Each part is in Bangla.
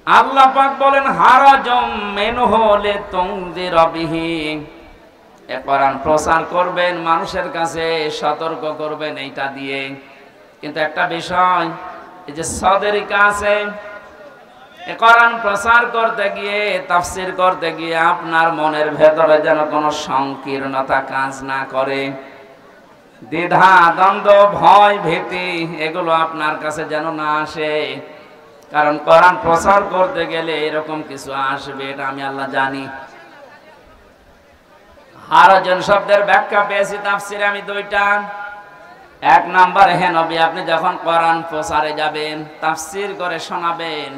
আল্লাহ পাক বলেন হারাজম মিনহু লিতুনযিরা বিহি, এ কোরআন প্রচার করবেন, মানুষের কাছে সতর্ক করবেন এইটা দিয়ে। কিন্তু একটা বিষয়, এই যে সদরিকা আছে, এ কোরআন প্রচার করতে গিয়ে, তাফসীর করতে গিয়ে আপনার মনের ভেতরে যেন কোনো সংকীর্ণতা কাজ না করে, দ্বিধা দ্বন্দ্ব ভয় ভীতি এগুলো আপনার কাছে যেন না আসে। কারণ কোরআন প্রচার করতে গেলে এরকম কিছু আসবে, এটা আমি আল্লাহ জানি। হারাজন শব্দের ব্যাখ্যা পেয়েছি তাফসীরে আমি দুইটা। এক নাম্বার, হে নবী, আপনি যখন কোরআন প্রচারে যাবেন, তাফসীর করে শোনাবেন,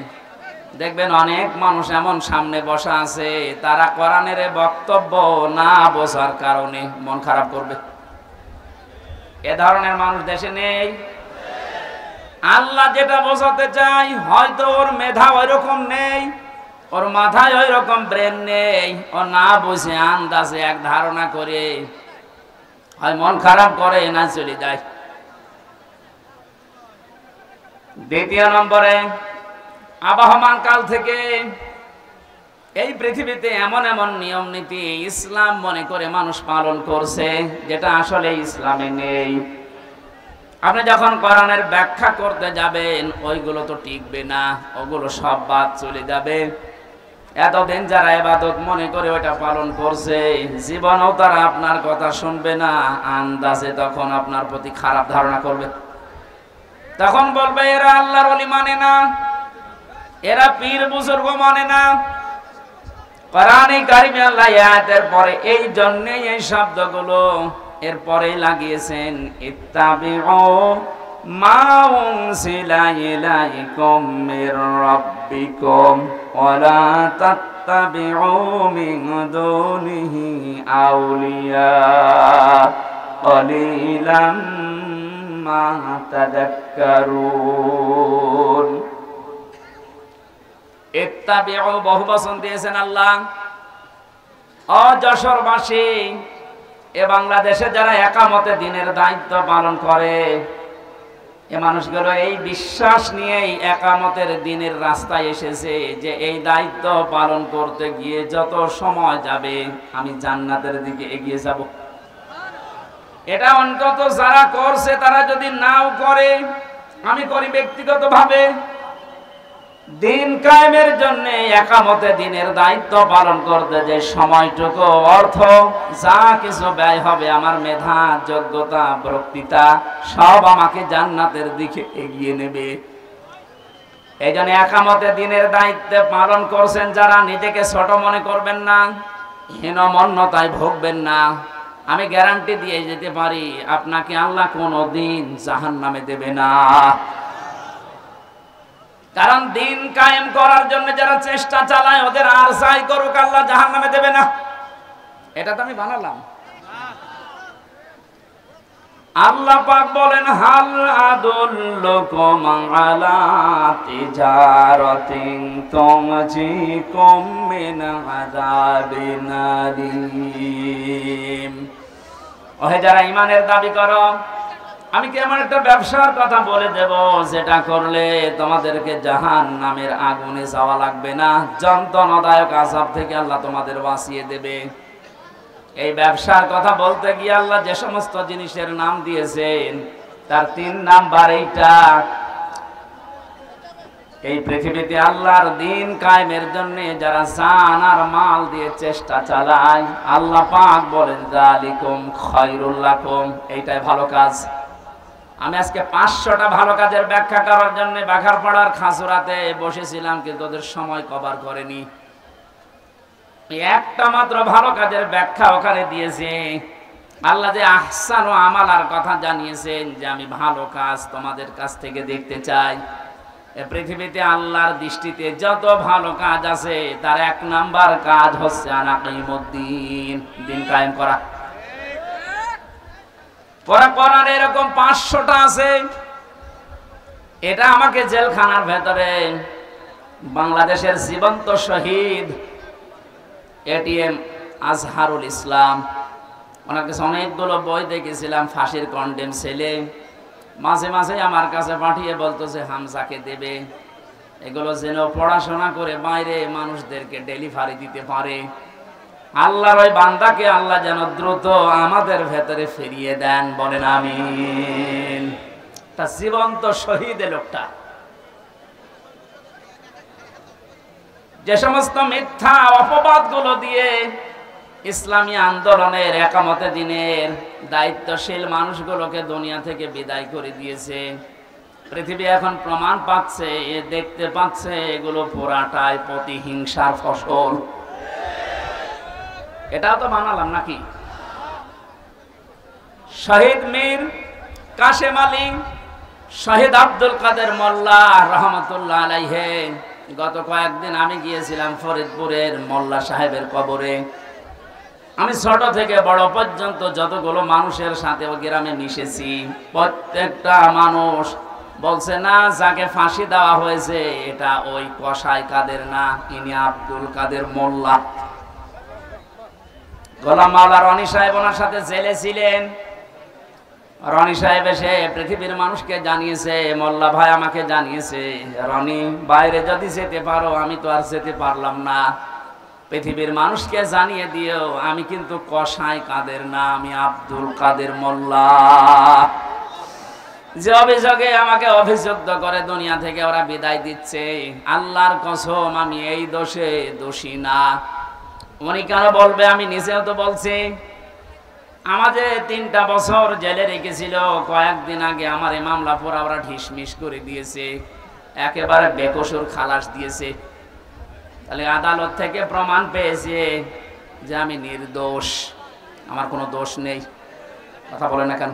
দেখবেন অনেক মানুষ এমন সামনে বসা আছে, তারা কোরআনের বক্তব্য না বোঝার কারণে মন খারাপ করবে। এ ধরনের মানুষ দেশে নেই। আল্লাহ যেটা বোঝাতে চাই, হয়তো ওর মেধা ওই রকম নেই, ওর মাথায় ওই রকম ব্রেন নেই, ও না বুঝে আন্দাজে এক ধারণা করে হয় মন খারাপ করে না চলে যায়। দ্বিতীয় নম্বরে, আবহমান কাল থেকে এই পৃথিবীতে এমন এমন নিয়ম নীতি ইসলাম মনে করে মানুষ পালন করছে, যেটা আসলে ইসলামে নেই। আপনি যখন কোরআনের ব্যাখ্যা করতে যাবেন, ওইগুলো তো টিকবে না, ওগুলো সব বাদ চলে যাবে। এতদিন যারা ইবাদত মনে করে ওটা পালন করছে, জীবনেও তারা আপনার কথা শুনবে না, আন্দাজে তখন আপনার প্রতি খারাপ ধারণা করবে। তখন বলবে এরা আল্লাহর ওলি মানে না, এরা পীর বুজুর্গ মানে না। কোরআনে কারিমে আল্লাহ আয়াতের পরে এই জন্যই এই শব্দগুলো এরপরে লাগিয়েছেন, ইত্তাবিউ মা উনজিলা ইলাইকুম মির রাব্বিকুম ওয়া লা তাত্তাবিউ মিন দুনিহি আউলিয়া ক্বালিলাম মা তাযাক্কারুন। ইত্তাবিউ বহুবচন দিয়েছেন আল্লাহ। ও যশোরবাসী, এ বাংলাদেশে যারা একামতে দ্বীনের দায়িত্ব পালন করে, এ মানুষগুলো এই বিশ্বাস নিয়েই একামতের দ্বীনের রাস্তায় এসেছে যে এই দায়িত্ব পালন করতে গিয়ে যত সময় যাবে আমি জান্নাতের দিকে এগিয়ে যাব। এটা অন্তত যারা করছে, তারা যদি নাও করে, আমি করি ব্যক্তিগতভাবে, দিন কায়েমের জন্য একামতে দ্বীনের দায়িত্ব পালন করতে যে সময়টুকু অর্থ যা কিছু ব্যয় হবে, আমার মেধা যোগ্যতা বক্তৃতা সব আমাকে জান্নাতের দিকে এগিয়ে নেবে। এই জন্য একামতে দ্বীনের দায়িত্ব পালন করছেন যারা, নিজেকে ছোট মনে করবেন না, হীনমন্যতায় ভুগবেন না। আমি গ্যারান্টি দিয়ে যেতে পারি, আপনাকে আল্লাহ কোনোদিন জাহান্নামে দেবে না। কারণ দিন কায়েম করার জন্য যারা চেষ্টা চালায়, ওদের আর যাই করুক আল্লাহ জাহান্নামে দেবে না। এটা তো আমি বানালাম। আল্লাহ পাক বলেন, হাল আদুল্লুকুম আলা তিজারাতিন তুনজিকুম মিন আযাবিন আলীম। ওহে যারা ঈমানের দাবি করো, আমি কি এমন একটা ব্যবসার কথা বলে দেব যেটা করলে তোমাদেরকে জাহান্নামের আগুনে যাওয়া লাগবে না, যন্ত্রণাদায়ক আযাব থেকে আল্লাহ তোমাদের বাঁচিয়ে দেবে। এই ব্যবসার কথা বলতে গিয়ে আল্লাহ যে সমস্ত জিনিসের নাম দিয়েছেন, তার 3 নাম্বার এইটা। এই পৃথিবীতে আল্লাহর দ্বীন কায়েমের জন্য যারা জান আর মাল দিয়ে চেষ্টা চালায়, আল্লাহ পাক বলেন যালিকুম খায়রুল লাকুম, এইটাই ভালো কাজ। আমি আজকে 500টা ভালো কাজের ব্যাখ্যা করার জন্য বাঘারপাড়ার খাসুরাতে বসেছিলাম, কিন্তু ওদের সময় কভার করেনি। একটা মাত্র ভালো কাজের ব্যাখ্যা ওখানে দিয়েছে। আল্লাহ যে আহসানু আমালার কথা জানিয়েছেন, যে আমি ভালো কাজ তোমাদের কাছ থেকে দেখতে চাই। এই পৃথিবীতে আল্লাহর দৃষ্টিতে যত ভালো কাজ আছে, তার 1 নাম্বার কাজ হচ্ছে আনাকিমুদ্দিন, দিন কায়েম করা। কোরআনে এরকম 500টা আছে। এটা আমাকে জেলখানার ভেতরে বাংলাদেশের জীবন্ত শহীদ এটিএম আজহারুল ইসলাম, ওনার কাছে অনেকগুলো বই দেখেছিলাম, ফাঁসির কন্ডেম ছেলে, মাঝে মাঝে আমার কাছে পাঠিয়ে বলতো যে হামজাকে দেবে। এগুলো যেন পড়াশোনা করে বাইরে মানুষদেরকে ডেলিভারি দিতে পারে। আল্লাহর ওই বান্দাকে আল্লাহ যেন দ্রুত আমাদের ভেতরে ফিরিয়ে দেন, বলেন আমিন। তা জীবন্ত শহীদ লোকটা যে সমস্ত মিথ্যা অপবাদগুলো দিয়ে ইসলামী আন্দোলনের একামতে দিনের দায়িত্বশীল মানুষগুলোকে দুনিয়া থেকে বিদায় করে দিয়েছে, পৃথিবী এখন প্রমাণ পাচ্ছে, দেখতে পাচ্ছে এগুলো পুরাটাই প্রতিহিংসার ফসল। এটাও তো বানালাম নাকি? শহীদ মীর কাশেম আলী, শহীদ আব্দুল কাদের মোল্লা রহমতুল্লাহ আলাইহি, গত কয়েকদিন আমি গিয়েছিলাম ফরিদপুরের মোল্লা সাহেবের কবরে। আমি ছোট থেকে বড় পর্যন্ত যতগুলো মানুষের সাথে ও গ্রামে মিশেছি, প্রত্যেকটা মানুষ বলছে না, যাকে ফাঁসি দেওয়া হয়েছে এটা ওই কসাই কাদের না, ইনি আব্দুল কাদের মোল্লা। গোলাম মাওলা রনি সাহেব ওনার সাথে জেলে ছিলেন। রনি সাহেব এসে পৃথিবীর মানুষকে জানিয়েছে, মোল্লা ভাই আমাকে জানিয়েছে, রনি বাইরে যদি যেতে পারো, আমি তো আর যেতে পারলাম না, পৃথিবীর মানুষকে জানিয়ে দিও আমি কিন্তু কসাই কাদের না, আমি আব্দুল কাদের মোল্লা। যে অভিযোগে আমাকে অভিযুক্ত করে দুনিয়া থেকে ওরা বিদায় দিচ্ছে, আল্লাহর কসম আমি এই দোষে দোষী না। উনি কেন বলবে, আমি নিজেও তো বলছি। আমাদের 3টা বছর জেলে রেখেছিল, কয়েকদিন আগে আমার এই মামলা পুরা ওরা ঢিসমিস করে দিয়েছে, একেবারে বেকসুর খালাস দিয়েছে। তাহলে আদালত থেকে প্রমাণ পেয়েছে যে আমি নির্দোষ, আমার কোনো দোষ নেই। কথা বলে না কেন?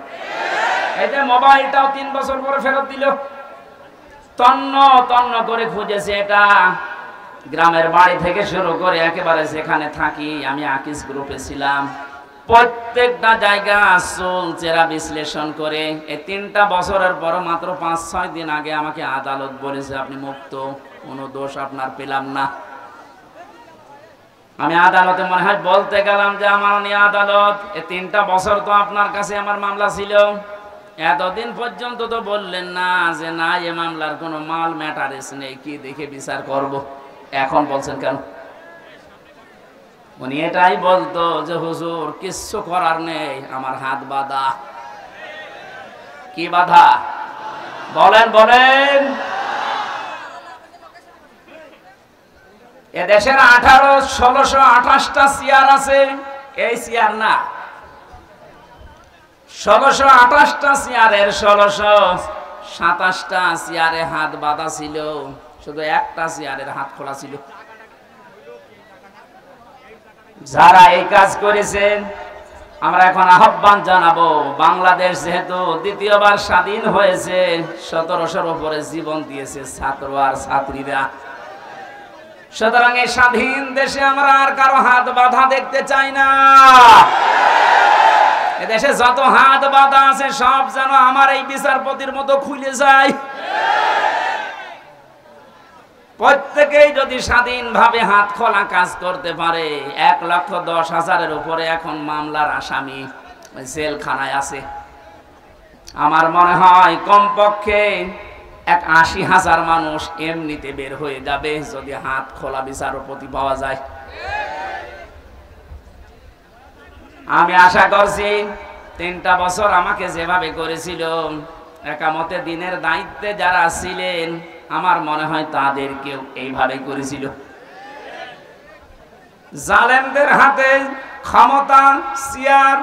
এই যে মোবাইলটাও 3 বছর পরে ফেরত দিল, তন্ন তন্ন করে খুঁজেছে। এটা গ্রামের বাড়ি থেকে শুরু করে একেবারে যেখানে থাকি, আমি আকিস গ্রুপে ছিলাম, প্রত্যেকটা জায়গা চুল চেরা বিশ্লেষণ করে এই 3টা বছরের পর মাত্র 5-6 দিন আগে আমাকে আদালত বলেছে আপনি মুক্ত, কোনো দোষ আপনার পেলাম না। আমি আদালতে মনে হয় বলতে গেলাম যে আমার নিয়ে আদালত, এই 3টা বছর তো আপনার কাছে আমার মামলা ছিল, এতদিন পর্যন্ত তো বললেন না যে না এ মামলার কোনো মাল ম্যাটারেস নেই, কি দেখে বিচার করব, এখন বলছেন কেন? উনি এটাই বলতো যে হুজুর কিচ্ছু করার নেই, আমার হাত বাঁধা। কি বাধা? বলেন বলেন। এদেশের 1628টা চেয়ার আছে, এই চেয়ার না, 1628টা চেয়ারের 1627টা চেয়ারে হাত বাঁধা ছিল, শুধু একটা চেয়ারের হাত খোলা ছিল। যারা এই কাজ করেছেন আমরা এখন আহ্বান জানাবো, বাংলাদেশ যেহেতু দ্বিতীয়বার স্বাধীন হয়েছে, 1700-র উপরে জীবন দিয়েছে ছাত্র আর ছাত্রীরা, সুতরাং এই স্বাধীন দেশে আমরা আর কারো হাত বাঁধা দেখতে চাই না। এদেশে যত হাত বাঁধা আছে সব যেন আমার এই বিচারপতির মতো খুলে যায়। প্রত্যেকেই যদি স্বাধীনভাবে হাত খোলা কাজ করতে পারে, 1,10,000-এর উপরে এখন মামলার আসামি জেলখানায় আছে। আমার মনে হয় কমপক্ষে 80,000 মানুষ এমনিতে বের হয়ে যাবে যদি হাত খোলা বিচারপতি পাওয়া যায়। আমি আশা করছি 3টা বছর আমাকে যেভাবে করেছিল, একামতে দিনের দায়িত্বে যারা ছিলেন আমার মনে হয় তাদেরকেও এইভাবে করেছিল। জালেমদের হাতে ক্ষমতা, চেয়ার,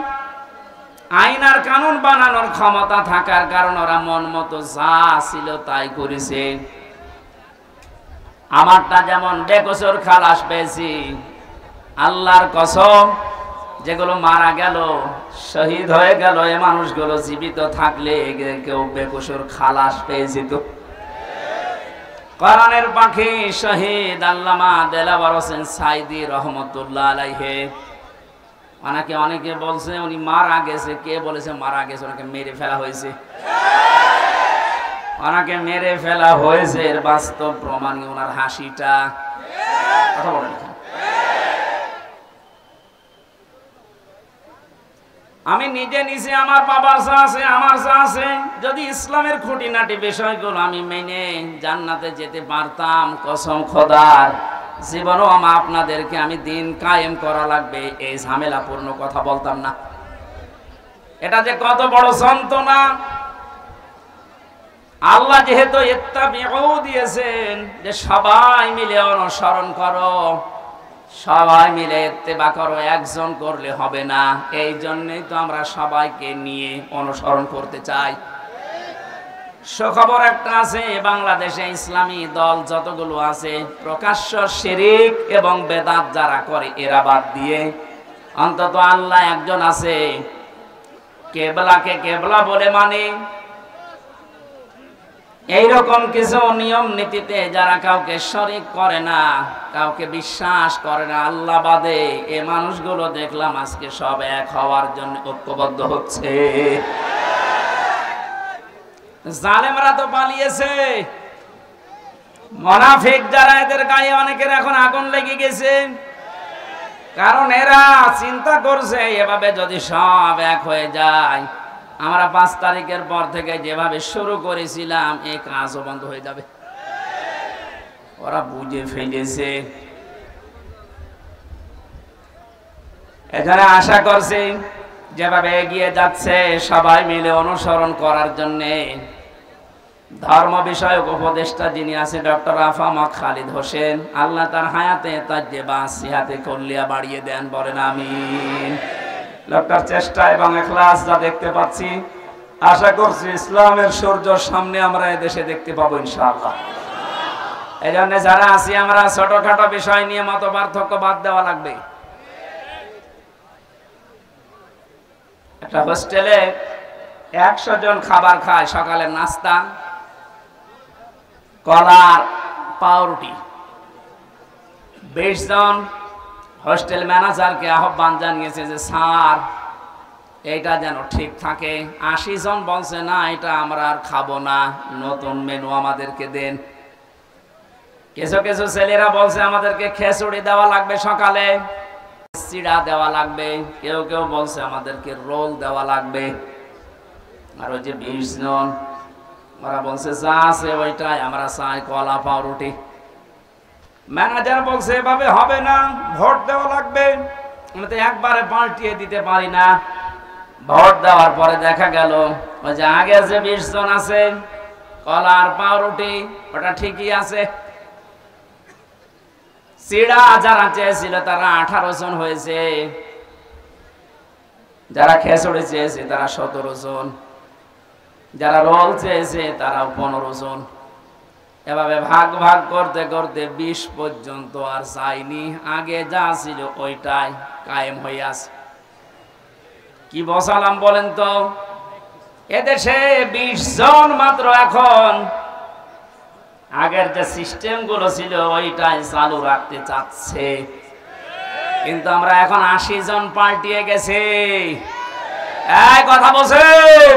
আইন আর কানুন বানানোর ক্ষমতা থাকার কারণে ওরা মন মতো যা ছিল তাই করেছে। আমারটা যেমন বেকসুর খালাস পেয়েছি, আল্লাহর কসম যেগুলো মারা গেল, শহীদ হয়ে গেল, এ মানুষগুলো জীবিত থাকলে কেউ বেকসুর খালাস পেয়েছে। তো কোরআনের পাখি শহীদ আল্লামা দেলাওয়ার হোসেন সাইদি রহমতুল্লাহ আলাইহি, অনেকে বলছে উনি মারা গেছে। কে বলেছে মারা গেছে? ওনাকে মেরে ফেলা হয়েছে। ওনাকে মেরে ফেলা হয়েছে, এর বাস্তব প্রমাণ ওনার হাসিটা। কথা বলেন। আমি নিজে নিজে আমার বাবার যা আছে আমার যা আছে যদি ইসলামের খুঁটিনাটি বিষয়গুলো আমি মেনে জান্নাতে যেতে পারতাম, কসম খোদার জীবনও আপনাদেরকে আমি দিন কায়েম করা লাগবে এই ঝামেলাপূর্ণ কথা বলতাম না। এটা যে কত বড় যন্ত্রণা। আল্লাহ যেহেতু ইত্তাবিউ দিয়েছেন যে সবাই মিলে অনুসরণ করো, সবাই মিলে ইত্তেবা করো, একজন করলে হবে না। এই জন্যই তো আমরা সবাইকে নিয়ে অনুসরণ করতে চাই। সুখবর একটা আছে, বাংলাদেশে ইসলামী দল যতগুলো আছে প্রকাশ্য শিরক এবং বেদাত যারা করে এরা বাদ দিয়ে অন্তত আল্লাহ একজন আছে, কেবলাকে কেবলা বলে মানে এইরকম কিছু নিয়ম নীতিতে যারা কাউকে শরীক করে না, কাউকে বিশ্বাস করে না আল্লাহ বাদে, এ মানুষগুলো দেখলাম আজকে সব এক হওয়ার জন্য ঐক্যবদ্ধ হচ্ছে। জালেমরা তো পালিয়েছে, মুনাফিক যারা এদের গায়ে অনেকের এখন আগুন লেগে গেছে, কারণ এরা চিন্তা করছে এভাবে যদি সব এক হয়ে যায় আমরা 5 তারিখের পর থেকে যেভাবে শুরু করেছিলাম এই কাজও বন্ধ হয়ে যাবে। ওরা বুঝে ফেলেছে। এখানে আশা করছি যেভাবে এগিয়ে যাচ্ছে সবাই মিলে অনুসরণ করার জন্য ধর্ম বিষয়ক উপদেষ্টা যিনি আছে ডক্টর আফামত খালিদ হোসেন, আল্লাহ তার হায়াতে তার যে বাসিহাতে কল্লিয়া বাড়িয়ে দেন, বলেন আমিন। লোকটার চেষ্টা এবং ইখলাস যা দেখতে পাচ্ছি, আশা করছি ইসলামের সূর্য সামনে আমরা এদেশে দেখতে পাবো ইনশাআল্লাহ। এই জন্য যারা আছি আমরা ছোটখাটো বিষয় নিয়ে মত পার্থক্য বাদ দেওয়া লাগবে। একটা হোস্টেলে 100 জন খাবার খায়, সকালের নাস্তা কলার পাউরুটি। 20 জন হোস্টেল ম্যানেজারকে আহ্বান জানিয়েছে যে স্যার এইটা যেন ঠিক থাকে। 80 জন বলছে না এটা আমরা আর খাবো না, নতুন মেনু আমাদেরকে দেন। কিছু কিছু ছেলেরা বলছে আমাদেরকে খিচুড়ি দেওয়া লাগবে, সকালে চিড়া দেওয়া লাগবে, কেউ কেউ বলছে আমাদেরকে রোল দেওয়া লাগবে। আর ওই যে 20 জন ওরা বলছে যা আছে ওইটাই আমরা চাই, কলা পাউরুটি। ম্যানেজার বলছে এভাবে হবে না, ভোট দেওয়া লাগবে, আমি তো একবারে পাল্টিয়ে দিতে পারি না। ভোট দেওয়ার পরে দেখা গেল ওই যে আগে যে 20 জন আছে কলা আর পাউরুটি ওটা ঠিকই আছে। চিড়া যারা চেয়েছিল তারা 18 জন হয়েছে, যারা খিচুড়ি চেয়েছে তারা 17 জন, যারা রোল চেয়েছে তারা 15 জন। এভাবে ভাগ ভাগ করতে করতে 20 পর্যন্ত আর চাইনি, আগে যা ছিল ওইটাই কায়েম হয়ে আছে। কি বসালাম বলেন তো? এদেশে 20 জন মাত্র এখন আগের যে সিস্টেম গুলো ছিল ওইটাই চালু রাখতে চাচ্ছে, কিন্তু আমরা এখন 80 জন পাল্টিয়ে গেছে। এই কথা বলছেন?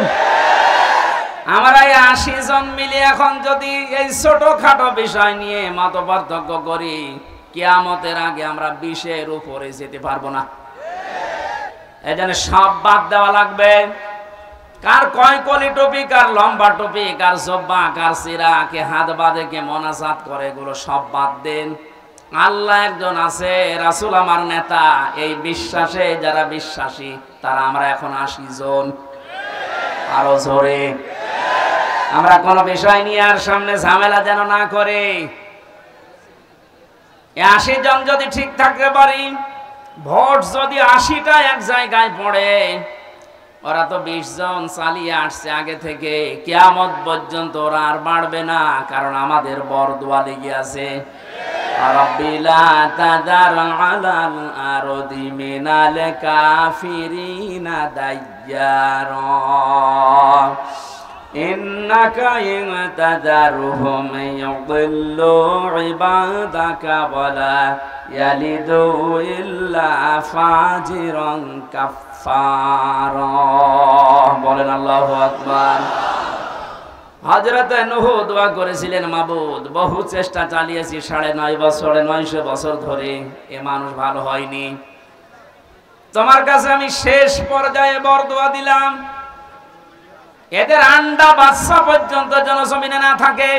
আমরা এই 80 জন মিলে এখন যদি এই ছোটখাটো বিষয় নিয়ে মত পার্থক্য করি, কিয়ামতের আগে আমরা 20-এর উপরে যেতে পারবো না। এই জন্য সব বাদ দেওয়া লাগবে। কার কয় কলি টুপি, কার লম্বা টুপি, কার জব্বা, কার সিরা, কে হাত বাঁধে, কে মোনাজাত করে, এগুলো সব বাদ দেন। আল্লাহ একজন আছে, রাসূল আমার নেতা, এই বিশ্বাসে যারা বিশ্বাসী তারা আমরা এখন 80 জন। আরো জোরে আমরা কোন বিষয় নিয়ে আর সামনে ঝামেলা যেন না করে। 80 জন যদি ঠিক থাকতে পারি, ভোট যদি 80টা এক জায়গায় পড়ে, ওরা তো 20 জন চালিয়ে আসছে আগে থেকে, কিয়ামত পর্যন্ত ওরা আর বাড়বে না, কারণ আমাদের বরদোয়া লেগে আছে। রাব্বিলা তাদার আলাল আরদি মিনাল কাফিরিনা দাইয়ারা ইন্নাকা ইনতাদারহুম ইউদিল্লু ইবাদাকা ওয়ালা ইয়ালিদু ইল্লা ফাজিরান কাফফারা। বলেন আল্লাহু আকবার। হযরত নূহ দোয়া করেছিলেন, মাবুদ বহু চেষ্টা চালিয়েছি 9.5 বছরে 900 বছর ধরে, এ মানুষ ভালো হয়নি। তোমার কাছে আমি শেষ পর্যায়ে বরদোয়া দিলাম, এদের আন্ডা বাচ্চা পর্যন্ত যেন জমিনে না থাকে,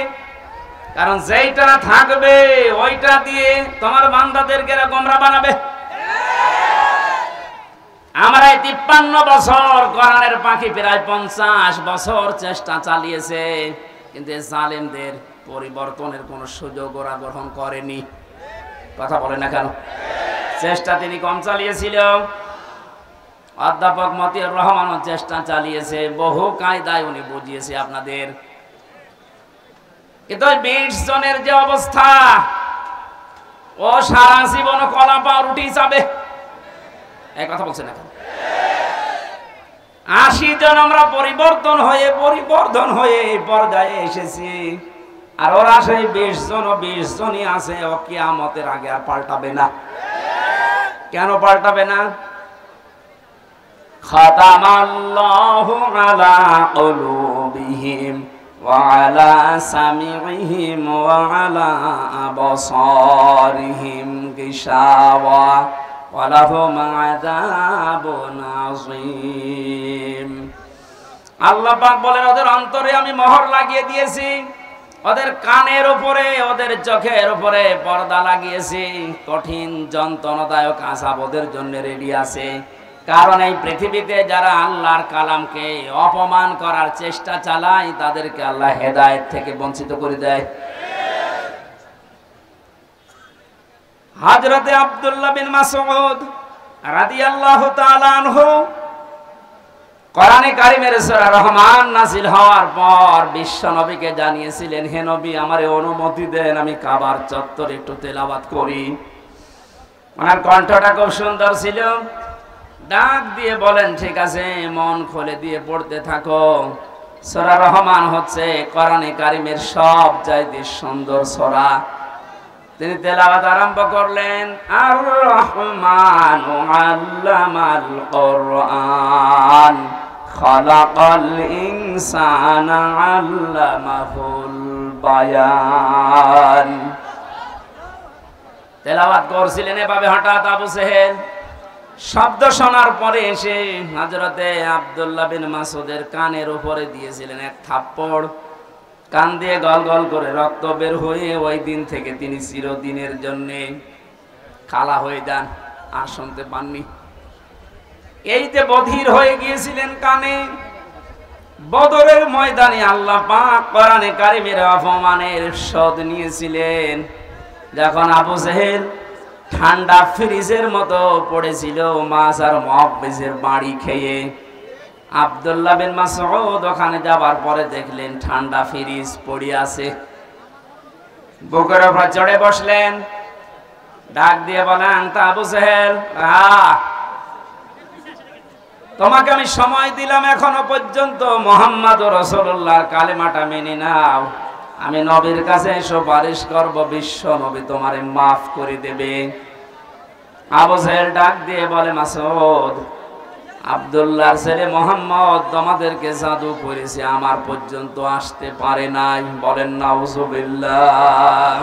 কারণ যেইটা থাকবে ওইটা দিয়ে তোমার বান্দাদেরকে গোমরা বানাবে। আমরা এই 53 বছর কোরআনের পাখি প্রায় 50 বছর চেষ্টা চালিয়েছে, কিন্তু জালেমদের পরিবর্তনের কোন সুযোগ ওরা গ্রহণ করেনি। কথা বলে না কেন? চেষ্টা তিনি কম চালিয়েছিল। অধ্যাপক মতিউর রহমানও চেষ্টা চালিয়েছে, বহু কায়দায় উনি বুঝিয়েছে আপনাদের। কিন্তু 20 জনের যে অবস্থা, ও সারা জীবন কলা পাউরুটি যাবে, এই কথা বলছে না। 80 জন আমরা পরিবর্তন হয়ে এই পর্যায়ে এসেছি, আর ওরা সেই 20 জনই আছে, ও কিয়ামতের আগে আর পাল্টাবে না। কেন পাল্টাবে না? খাতামাল্লাহু আলা কুলুবিহিম ওয়া আলা সামিইহিম ওয়া আলা আবসারিহিম গিশাওয়া ওয়া লাহুম আযাবুন আযীম। আল্লাহ পাক বলেন, ওদের অন্তরে আমি মোহর লাগিয়ে দিয়েছি, ওদের কানের উপরে, ওদের চোখের উপরে পর্দা লাগিয়েছি, কঠিন যন্ত্রণাদায়ক আযাব ওদের জন্য রেডি আছে। কারণ এই পৃথিবীতে যারা আল্লাহর কালামকে অপমান করার চেষ্টা চালায়, তাদেরকে আল্লাহ হেদায়েত থেকে বঞ্চিত করে দেয়। হযরতে আব্দুল্লাহ বিন মাসউদ রাদিয়াল্লাহু তাআলা আনহু কোরআনে কারিমের সূরা রহমান নাযিল হওয়ার পর বিশ্ব নবীকে জানিয়েছিলেন, হে নবী, আমারে অনুমতি দেন, আমি কাবার চত্বরে একটু তেলাওয়াত করি। ওনার কণ্ঠটা খুব সুন্দর ছিল। ডাক দিয়ে বলেন, ঠিক আছে, মন খুলে দিয়ে পড়তে থাকো। সূরা রহমান হচ্ছে কোরআনে কারিমের সব চাইতে সুন্দর সূরা। তিনি তেলাওয়াত আরম্ভ করলেন, আর রহমানু আল্লামাল কোরআন খালাকাল ইনসানা আল্লামাহুল বায়ান। তেলাওয়াত করছিলেন এভাবে, হঠাৎ আবু জেহেল শব্দ শোনার পরে এসে হযরতে আব্দুল্লাহ বিন মাসউদের কানের উপরে দিয়েছিলেন এক থাপ্পড়। কান দিয়ে গল গল করে রক্ত বের হয়ে ওই দিন থেকে তিনি চিরদিনের জন্য কালা হয়ে যান, আর শুনতে পাননি। এই যে বধির হয়ে গিয়েছিলেন কানে, বদরের ময়দানে আল্লাহ পাক কোরআনে কারিমের অপমানের শোধ নিয়েছিলেন। যখন আবু জেহেল ঠান্ডা ফ্রিজের মতো পড়েছিল মাছ আর মুআব্বিজের বাড়ি খেয়ে, আব্দুল্লাহ বিন মাসউদ ওখানে যাবার পরে দেখলেন ঠান্ডা ফ্রিজ পড়ে আছে। বুকের উপর চড়ে বসলেন, ডাক দিয়ে বলেন, তা আবু জেহেল, তোমাকে আমি সময় দিলাম, এখনো পর্যন্ত মুহাম্মদুর রাসূলুল্লাহর কালেমাটা মেনে নাও। আমি নবীর কাছে সুপারিশ করব, বিশ্ব নবী তোমারে মাফ করে দেবে। আবু জেহেল ডাক দিয়ে বলে, মাসউদ, আব্দুল্লাহর ছেলে মুহাম্মদ তোমাদেরকে জাদু করেছে, আমার পর্যন্ত আসতে পারে নাই। বলেন নাউজুবিল্লাহ।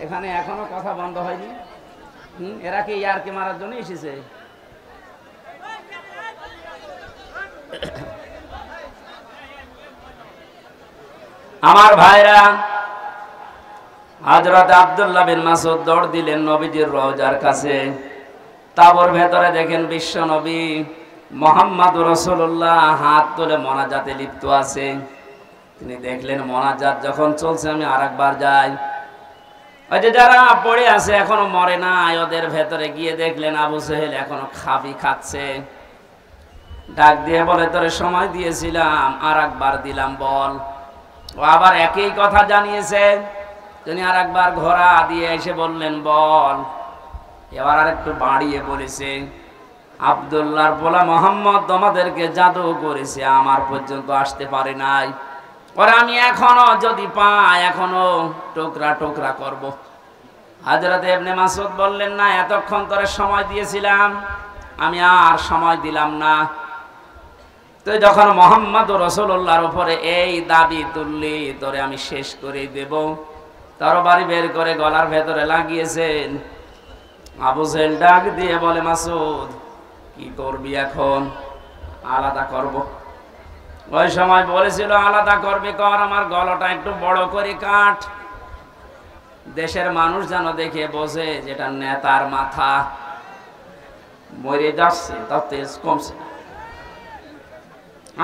এখানে এখনো কথা বন্ধ হয়নি। এরা কি ইয়ারকে মারার জন্য এসেছে? আমার ভাইরা, হযরত আব্দুল্লাহ বিন মাসউদ দৌড় দিলেন নবীজির রওজার কাছে। তাবর ভেতরে দেখেন বিশ্ব নবী মুহাম্মদুর রাসূলুল্লাহ হাত তুলে মোনাজাতে লিপ্ত আছে। তিনি দেখলেন মোনাজাত যখন চলছে, আমি আরেকবার যাই। ওই যে যারা পড়ে আছে এখনো মরে নাই, ওদের ভেতরে গিয়ে দেখলেন আবু জেহেল এখনো খাচ্ছে। ডাক দিয়ে বলে, তোরে সময় দিয়েছিলাম, আরেকবার দিলাম, বল। ও আবার একই কথা জানিয়েছে। তিনি আরেকবার ঘোড়া দিয়ে এসে বললেন, বল। এবার আরেকটু বাড়িয়ে বলেছে, আব্দুল্লাহর পোলা মুহাম্মদ তোমাদেরকে জাদু করেছে, আমার পর্যন্ত আসতে পারে নাই। পরে আমি এখনো যদি পাই, এখনো টুকরা টুকরা করব। হযরত ইবনে মাসউদ বললেন, না, এতক্ষণ তোরে সময় দিয়েছিলাম, আমি আর সময় দিলাম না। তুই যখন মুহাম্মদুর রাসূলুল্লাহর উপরে এই দাবি তুললি, তোরে আমি শেষ করে দেব। তরবারি বের করে গলার ভেতরে লাগিয়েছেন। আবু জেহেল ডাক দিয়ে বলে, মাসুদ কি করবি এখন? আলাদা করব। ওই সময় বলেছিল আলাদা করবি কর, আমার গলাটা একটু বড় করে কাট, দেশের মানুষ যেন দেখে বোঝে যেটা নেতার মাথা। মরে যাচ্ছে, তার তেজ কমছে না।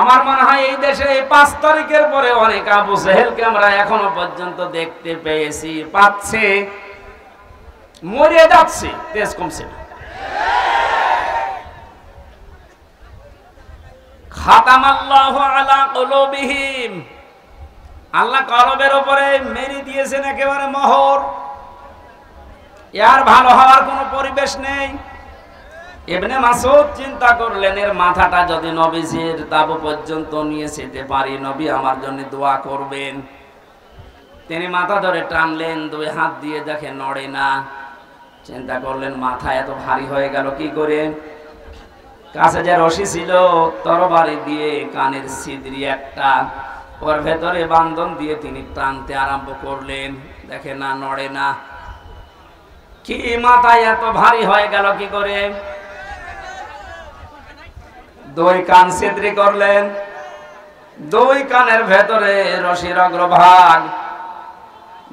আমার মনে হয় এই দেশে এই 5 তারিখের পরে অনেক আবু জেহেলকে আমরা এখনো পর্যন্ত দেখতে পেয়েছি, পাচ্ছে, মরে যাচ্ছে, তেজ কমছে না। খাতামাল্লাহু আলা কুলুবিহিম, আল্লাহ কলবের উপরে মেরে দিয়েছেন একেবারে মোহর। এর ভালো হওয়ার কোনো পরিবেশ নেই। ইবনে মাসউদ চিন্তা করলেন, এর মাথাটা যদি নবীজির তাবু পর্যন্ত নিয়ে যেতে পারি, নবী আমার জন্য দোয়া করবেন। তিনি মাথা ধরে টানলেন, 2 হাত দিয়ে দেখে নড়ে না। চিন্তা করলেন মাথা এত ভারী হয়ে গেল কি করে? কাছে যে রশি ছিল, তরবারি দিয়ে কানের ছিদ্রি একটা, ওর ভেতরে বান্ধন দিয়ে তিনি টানতে আরম্ভ করলেন, দেখে না, নড়ে না। কি মাথায় এত ভারী হয়ে গেল কি করে? 2 কান ছিদ্রি করলেন, 2 কানের ভেতরে রশির অগ্রভাগ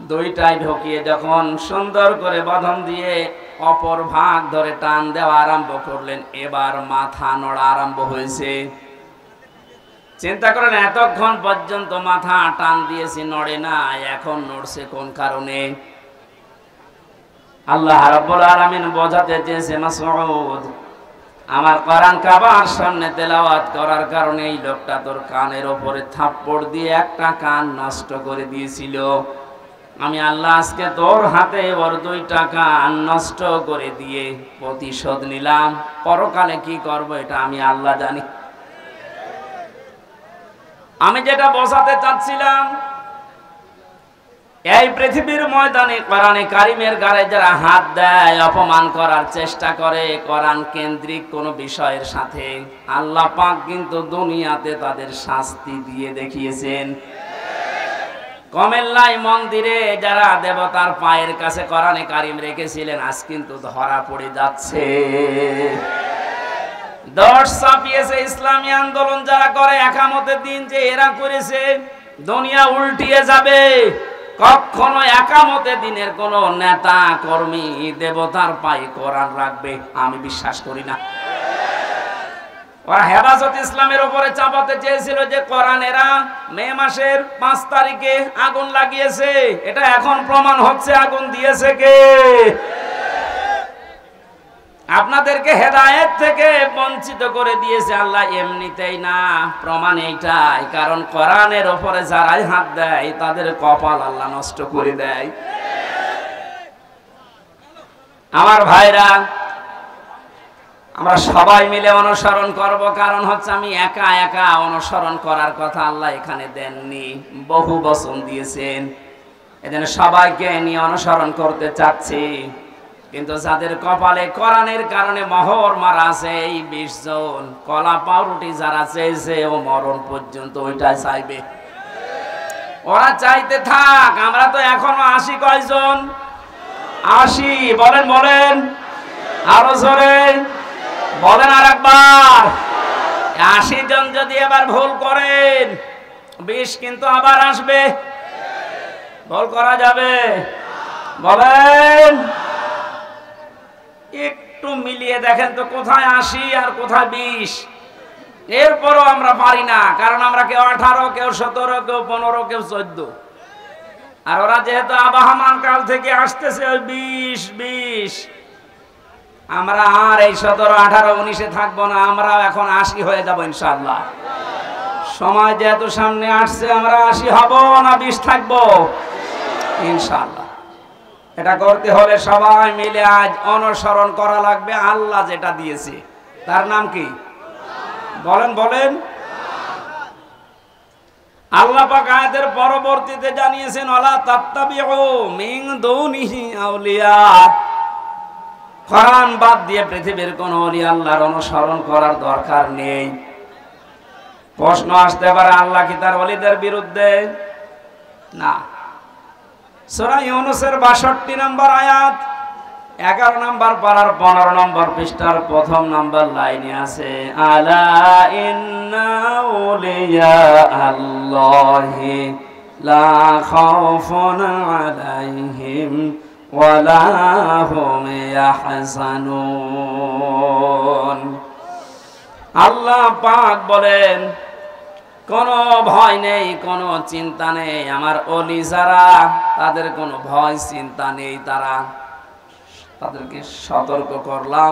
2টাই ঢুকিয়ে যখন সুন্দর করে বাঁধন দিয়ে অপর ভাগ ধরে টান দেওয়া আরম্ভ করলেন, এবার মাথা নড়া আরম্ভ হয়েছে। চিন্তা করেন, এতক্ষণ পর্যন্ত মাথা টান দিয়েছি, নড়ে না, এখন নড়ছে কোন কারণে? আল্লাহ রাব্বুল আলামিন বোঝাতে চেয়েছে, মাসউদ আমার কোরআন কাবার সামনে তেলাওয়াত করার কারণে এই লোকটা তোর কানের উপরে থাপ্পড় দিয়ে একটা কান নষ্ট করে দিয়েছিল। আমি আল্লাহ আজকে তোর হাতে ওর 2টা কান নষ্ট করে দিয়ে প্রতিশোধ নিলাম। পরকালে কি করব এটা আমি আল্লাহ জানি। আমি যেটা বোঝাতে চাচ্ছিলাম, এই পৃথিবীর ময়দানে কোরআনে কারিমের গায়ে যারা হাত দেয়, অপমান করার চেষ্টা করে কোরআন কেন্দ্রিক কোন বিষয়ের সাথে, আল্লাহ পাক কিন্তু দুনিয়াতে তাদের শাস্তি দিয়ে দেখিয়েছেন। কমেল্লাই মন্দিরে যারা দেবতার পায়ের কাছে কোরআনে কারিম রেখেছিলেন, আজ কিন্তু ধরা পড়ে যাচ্ছে। দশ ছাপিয়েছে ইসলামী আন্দোলন যারা করে, একামতের দিন যে এরা করেছে, দুনিয়া উল্টিয়ে যাবে। কখনো একামতের দিনের কোন নেতা কর্মী দেবতার পায়ে কোরআন রাখবে আমি বিশ্বাস করি না। ওরা হেফাজত ইসলামের উপরে চাপাতে চেয়েছিল যে কোরআন এরা মে মাসের 5 তারিখে আগুন লাগিয়েছে। এটা এখন প্রমাণ হচ্ছে আগুন দিয়েছে কে? আপনাদেরকে হেদায়েত থেকে বঞ্চিত করে দিয়েছে আল্লাহ এমনিতেই না, প্রমাণ এইটাই। কারণ কোরআনের উপরে যারাই হাত দেয় তাদের কপাল আল্লাহ নষ্ট করে দেয়। আমার ভাইরা, আমরা সবাই মিলে অনুসরণ করব। কারণ হচ্ছে আমি একা একা অনুসরণ করার কথা আল্লাহ এখানে দেননি, বহু বচন দিয়েছেন। এজন্য সবাইকে নিয়ে অনুসরণ করতে চাচ্ছি। কিন্তু যাদের কপালে কোরআনের কারণে মোহর মারা আছে এই 20 জন, কলা পাউরুটি যারা চেয়েছে ও মরণ পর্যন্ত ওইটাই চাইবে। ওরা চাইতে থাক, আমরা তো এখনো 80 কয়জন? 80 বলেন, বলেন আরো জোরে বলেন আর একবার। 80 জন যদি এবার ভুল করেন, 20 কিন্তু আবার আসবে। ভুল করা যাবে? বলেন, একটু মিলিয়ে দেখেন তো কোথায় 80 আর কোথায় 20। এরপরও আমরা পারি না, কারণ আমরা কেউ 18, কেউ 17, কেউ 15, কেউ 14। আর ওরা যেহেতু আবাহমান কাল থেকে আসতেছে ওই 20। আমরা আর এই 17, 18, 19-এ থাকবো না, আমরা এখন 80 হয়ে যাবো ইনশাআল্লাহ। সময় যেহেতু সামনে আসছে, আমরা 80 হব না 20 থাকবো ইনশাআল্লাহ। এটা করতে হলে সবাই মিলে আজ অনুসরণ করা লাগবে আল্লাহ যেটা দিয়েছে। তার নাম কি? বলেন, বলেন। আল্লাহ পাক আয়াতের পরবর্তীতে জানিয়েছেন, ওয়ালা তাত্তাবিউ মিন দুনিহি আউলিয়া। কোরআন বাদ দিয়ে পৃথিবীর কোন ওলি আল্লাহর অনুসরণ করার দরকার নেই। প্রশ্ন আসতে পারে, আল্লাহ কি তার ওলিদের বিরুদ্ধে? না। সূরা ইউনূসের ৬২ নম্বর আয়াত, 11 নম্বর পারার 15 নম্বর পৃষ্ঠার প্রথম নম্বর লাইনে আছে আলা ইন্না আউলিয়া আল্লাহি লা খাউফুন আলাইহিম ওয়ালা হুম ইয়াহজানুন। আল্লাহ পাক বলেন কোনো ভয় নেই, কোনো চিন্তা নেই আমার ওলি যারা, তাদের কোনো ভয় চিন্তা নেই। তাদেরকে সতর্ক করলাম,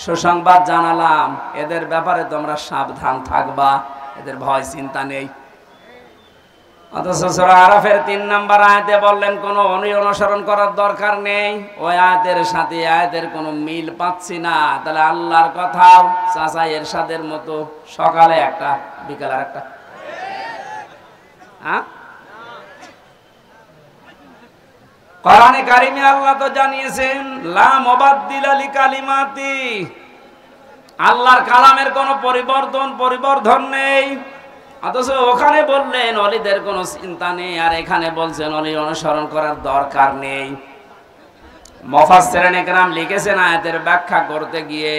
সুসংবাদ জানালাম, এদের ব্যাপারে তোমরা সাবধান থাকবা, এদের ভয় চিন্তা নেই। অথচ সূরা আরাফের 3 নম্বর আয়াতে বললেন কোনো অনুসরণ করার দরকার নেই। ওই আয়াতের সাথে আয়াতের কোনো মিল পাচ্ছি না। তাহলে আল্লাহর কথাও চাচা এরশাদের মতো সকালে একটা বিকালে একটা, হ্যাঁ? কোরআনে কারিমে আল্লাহ তো জানিয়েছেন লা মুবাদদিলা লিকালিমাতি, আল্লাহর কালামের কোনো পরিবর্ধন নেই। অথচ ওখানে বললেন ওলিদের কোনো চিন্তা নেই, আর এখানে বলছেন ওলি অনুসরণ করার দরকার নেই। মুফাসসিরিন ইকরাম লিখেছেন আয়াতের ব্যাখ্যা করতে গিয়ে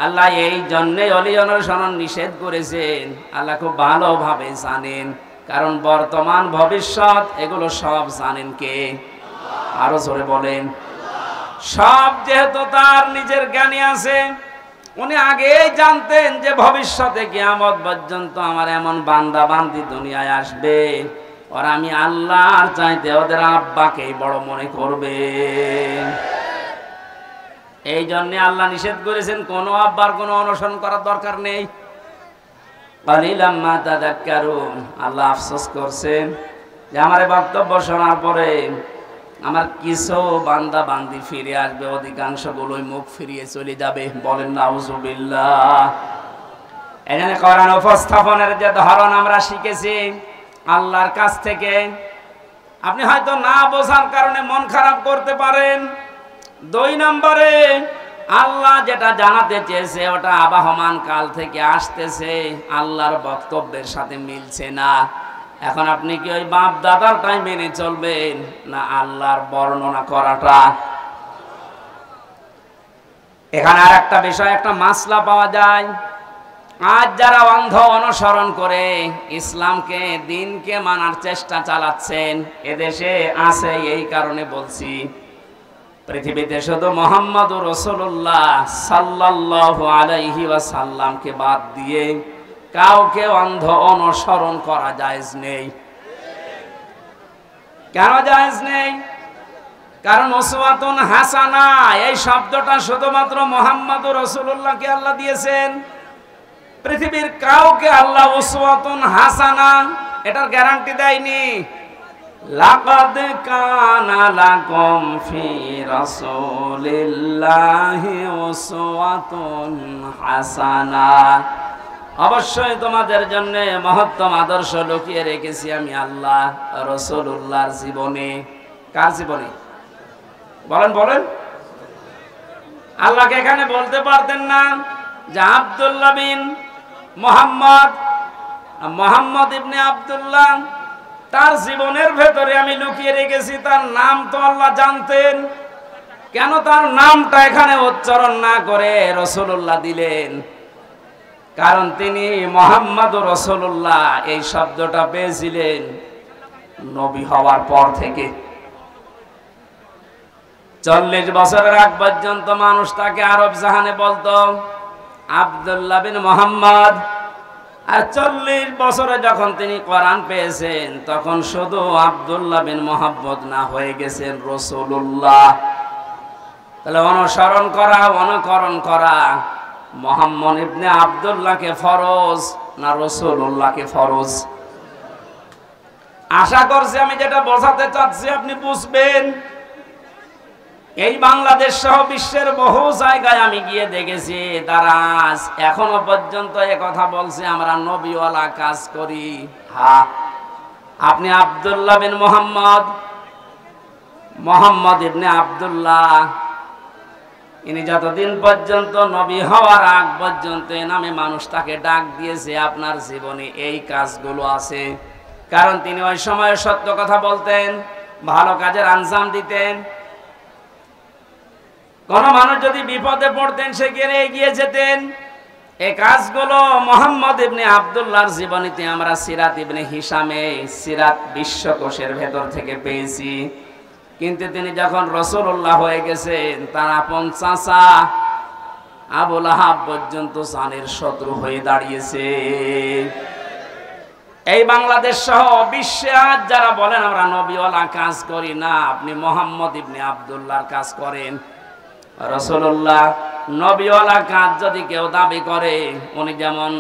আল্লাহ এই জন্যই ওলি অনুসরণ নিষেধ করেছেন। আল্লাহ খুব ভালোভাবে জানেন, কারণ বর্তমান ভবিষ্যৎ এগুলো সব জানেন কে? আরো জোরে বলেন। সব যেহেতু তার নিজের জ্ঞানে আছে, উনি আগেই জানতেন যে ভবিষ্যতে কিয়ামত পর্যন্ত আমার এমন বান্দা বান্দি দুনিয়ায় আসবে, আর আমি আল্লাহর চাইতে ওদের আব্বাকেই বড় মনে করবে। এই জন্য আল্লাহ নিষেধ করেছেন কোনো আব্বার কোনো অনুসরণ করার দরকার নেই। কালিলাম মা তাযাক্কারুন। আল্লাহ আফসোস করছেন যে আমার বক্তব্য শোনার পরে আমার কিছু বান্দা বান্দি ফিরে আসবে, অধিকাংশগুলোই মুখ ফিরিয়ে চলে যাবে। বলেন নাউজুবিল্লাহ। এখানে কোরআন উপস্থাপনের যে ধরন আমরা শিখেছি আল্লাহর কাছ থেকে, আপনি হয়তো না বোঝার কারণে মন খারাপ করতে পারেন। 2 নম্বরে আল্লাহ যেটা জানাতে চেয়েছে ওটা আবাহমান কাল থেকে আসতেছে, আল্লাহর বক্তব্যের সাথে মিলছে না। এখন আপনি কি ওই বাপ দাদারটাই মেনে চলবেন না আল্লাহর বর্ণনা করাটা? এখানে আর একটা বিষয়, একটা মাসলা পাওয়া যায়। আজ যারা অন্ধ অনুসরণ করে ইসলামকে, দিনকে মানার চেষ্টা চালাচ্ছেন, এদেশে আছে। এই কারণে বলছি পৃথিবীতে শুধু মুহাম্মদুর রাসূলুল্লাহ সাল্লাল্লাহু আলাইহি ওয়াসাল্লামকে বাদ দিয়ে কাউকে অন্ধ অনুসরণ করা জায়েজ নেই। কেন জায়েজ নেই? কারণ উসওয়াতুন হাসানা এই শব্দটা শুধুমাত্র মুহাম্মদুর রাসূলুল্লাহকে আল্লাহ দিয়েছেন। পৃথিবীর কাউকে আল্লাহ উসওয়াতুন হাসানা এটার গ্যারান্টি দেয়নি। লাকাদ কানা লাকুম ফি রাসূলিল্লাহি উসওয়াতুন হাসানা, অবশ্যই তোমাদের জন্য মহত্তম আদর্শ লুকিয়ে রেখেছি আমি আল্লাহ রাসূলুল্লাহর জীবনে। কার জীবনে? বলেন। আল্লাহকে এখানে বলতে পারতেন না যে আব্দুল্লাহ বিন মোহাম্মদ ইবনে আব্দুল্লাহ, তার জীবনের ভেতরে আমি লুকিয়ে রেখেছি। তার নাম তো আল্লাহ জানতেন, কেন তার নামটা এখানে উচ্চারণ না করে রাসূলুল্লাহ দিলেন? কারণ তিনি মুহাম্মদুর রাসূলুল্লাহ এই শব্দটা পেয়েছিলেন নবী হওয়ার পর থেকে। 40 বছরের আগ পর্যন্ত মানুষ তাকে আরব জাহানে বলতো আব্দুল্লাহ বিন মুহাম্মদ। আর 40 বছরে যখন তিনি কোরআন পেয়েছেন তখন শুধু আব্দুল্লাহ বিন মুহাম্মদ না, হয়ে গেছেন রাসূলুল্লাহ। তাহলে অনুকরণ করা মুহাম্মদ ইবনে আব্দুল্লাহকে ফরজ না রাসূলুল্লাহকে ফরজ? আশা করছি আমি যেটা বোঝাতে চাচ্ছি আপনি বুঝবেন। এই বাংলাদেশ সহ বিশ্বের বহু জায়গায় আমি গিয়ে দেখেছি তারা আজ এখনো পর্যন্ত কথা বলছে আমরা নবীওয়ালা কাজ করি। হ্যাঁ, আপনি আব্দুল্লাহ বিন মোহাম্মদ ইবনে আব্দুল্লাহ, ইনি যতদিন পর্যন্ত নবী হওয়ার আগ পর্যন্ত নামে মানুষ তাকে ডাক দিয়েছে, আপনার জীবনে এই কাজগুলো আছে। কারণ তিনি ওই সময় সত্য কথা বলতেন, ভালো কাজের আঞ্জাম দিতেন। কোন মানুষ যদি বিপদে পড়তেন সেখানে এগিয়ে যেতেন। এই কাজগুলো মুহাম্মদ ইবনে আব্দুল্লাহর জীবনীতে আমরা সিরাত ইবনে হিশামে সিরাত বিশ্বকোষের ভেতর থেকে পেয়েছি। কিন্তু তিনি যখন রাসূলুল্লাহ হয়ে গেছেন, তার আপন চাচা আবু লাহাব পর্যন্ত জানের শত্রু হয়ে দাঁড়িয়েছে। এই বাংলাদেশ সহ বিশ্বে আজ যারা বলেন আমরা নবীওয়ালা কাজ করি না, আপনি মুহাম্মদ ইবনে আব্দুল্লাহর কাজ করেন। রাসূলুল্লাহ নবীওয়ালা কাজ যদি কেউ দাবি করে, উনি যেমন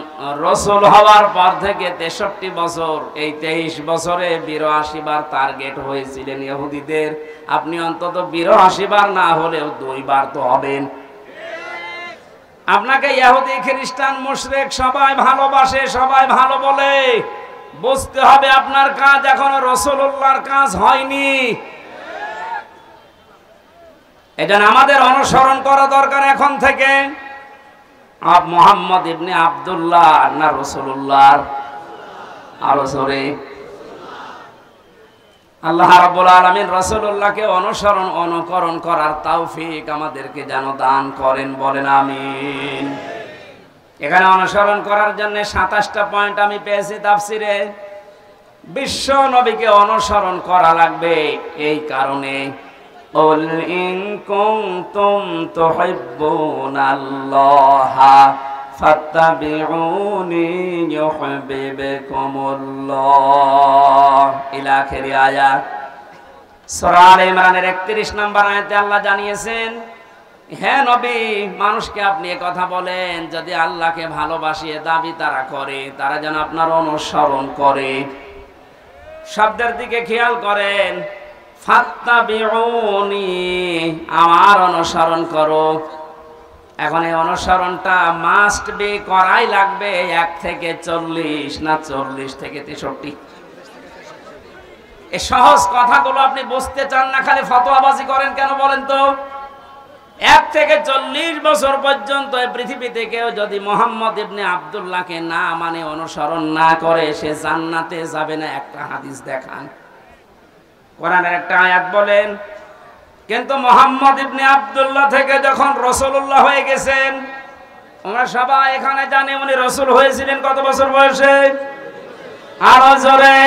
রাসূল হওয়ার পর থেকে 63 বছর, এই 23 বছরে 82 বার টার্গেট হয়েছিলেন ইহুদিদের, আপনি অন্তত 82 বার না হলেও 2 বার তো হবেন। আপনাকে ইহুদি খ্রিস্টান মুশরিক সবাই ভালোবাসে, সবাই ভালো বলে, বুঝতে হবে আপনার কাজ এখনো রাসূলুল্লাহর কাজ হয়নি। এটা আমাদের অনুসরণ করা দরকার এখন থেকে। মুহাম্মদ ইবনে আব্দুল্লাহ না রাসূলুল্লাহ? আরো জোরে। আল্লাহ রাব্বুল আলামিন রাসূলুল্লাহকে অনুকরণ করার তৌফিক আমাদেরকে যেন দান করেন, বলেন আমিন। এখানে অনুসরণ করার জন্য 27টা পয়েন্ট আমি পেয়েছি তাফসিরে। বিশ্ব নবীকে অনুসরণ করা লাগবে এই কারণে, قل إن كنتم تحبون الله فاتبعوني يحببكم الله إلى آخر آيات। সূরা আলে ইমরানের 31 নম্বর আয়াতে আল্লাহ জানিয়েছেন, হে নবী, মানুষকে আপনি এই কথা বলেন, যদি আল্লাহকে ভালোবাসিয়ে দাবি তারা করে, তারা যেন আপনার অনুসরণ করে। শব্দের দিকে খেয়াল করেন, ফাত্তাবিউনি, আমার অনুসরণ করো। এখন এই অনুসরণটা মাস্ট বি, করাই লাগবে 1 থেকে 40 না 40 থেকে 63। এই সহজ কথাগুলো আপনি বুঝতে চান না, খালি ফতোয়াবাজি করেন কেন বলেন তো? 1 থেকে 40 বছর পর্যন্ত এই পৃথিবীতে কেউ যদি মুহাম্মদ ইবনে আব্দুল্লাহকে না মানে, অনুসরণ না করে, সে জান্নাতে যাবে না। একটা হাদিস দেখান, কোরআনের একটা আয়াত বলেন। কিন্তু মুহাম্মদ ইবনে আব্দুল্লাহ থেকে যখন রাসূলুল্লাহ হয়ে গেছেন, আমরা সবাই এখানে জানি উনি রাসূল হয়েছিলেন কত বছর বয়সে? আরো জোরে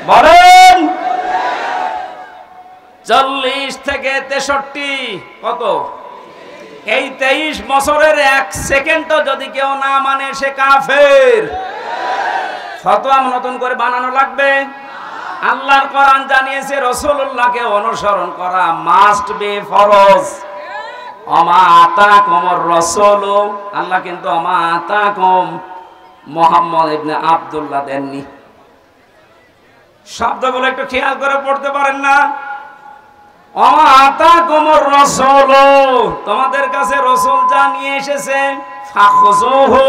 বলেন। 40 থেকে 63, কত? এই 23 বছরের 1 সেকেন্ডও যদি কেউ না মানে, সে কাফের। ফতোয়া নতুন করে বানানো লাগবে? আল্লাহর কোরআন জানিয়েছে রাসূলুল্লাহকে অনুসরণ করা মাস্ট বি, ফরজ। আমা আতাকুমুর রাসূল, আল্লাহ কিন্তু আমা আতাকুম মুহাম্মদ ইবনে আব্দুল্লাহ দেননি। শব্দগুলো একটু খেয়াল করে পড়তে পারেন না? আমা আতাকুমুর রাসূল, তোমাদের কাছে রাসূল যা নিয়ে এসেছে, ফাখুযুহু,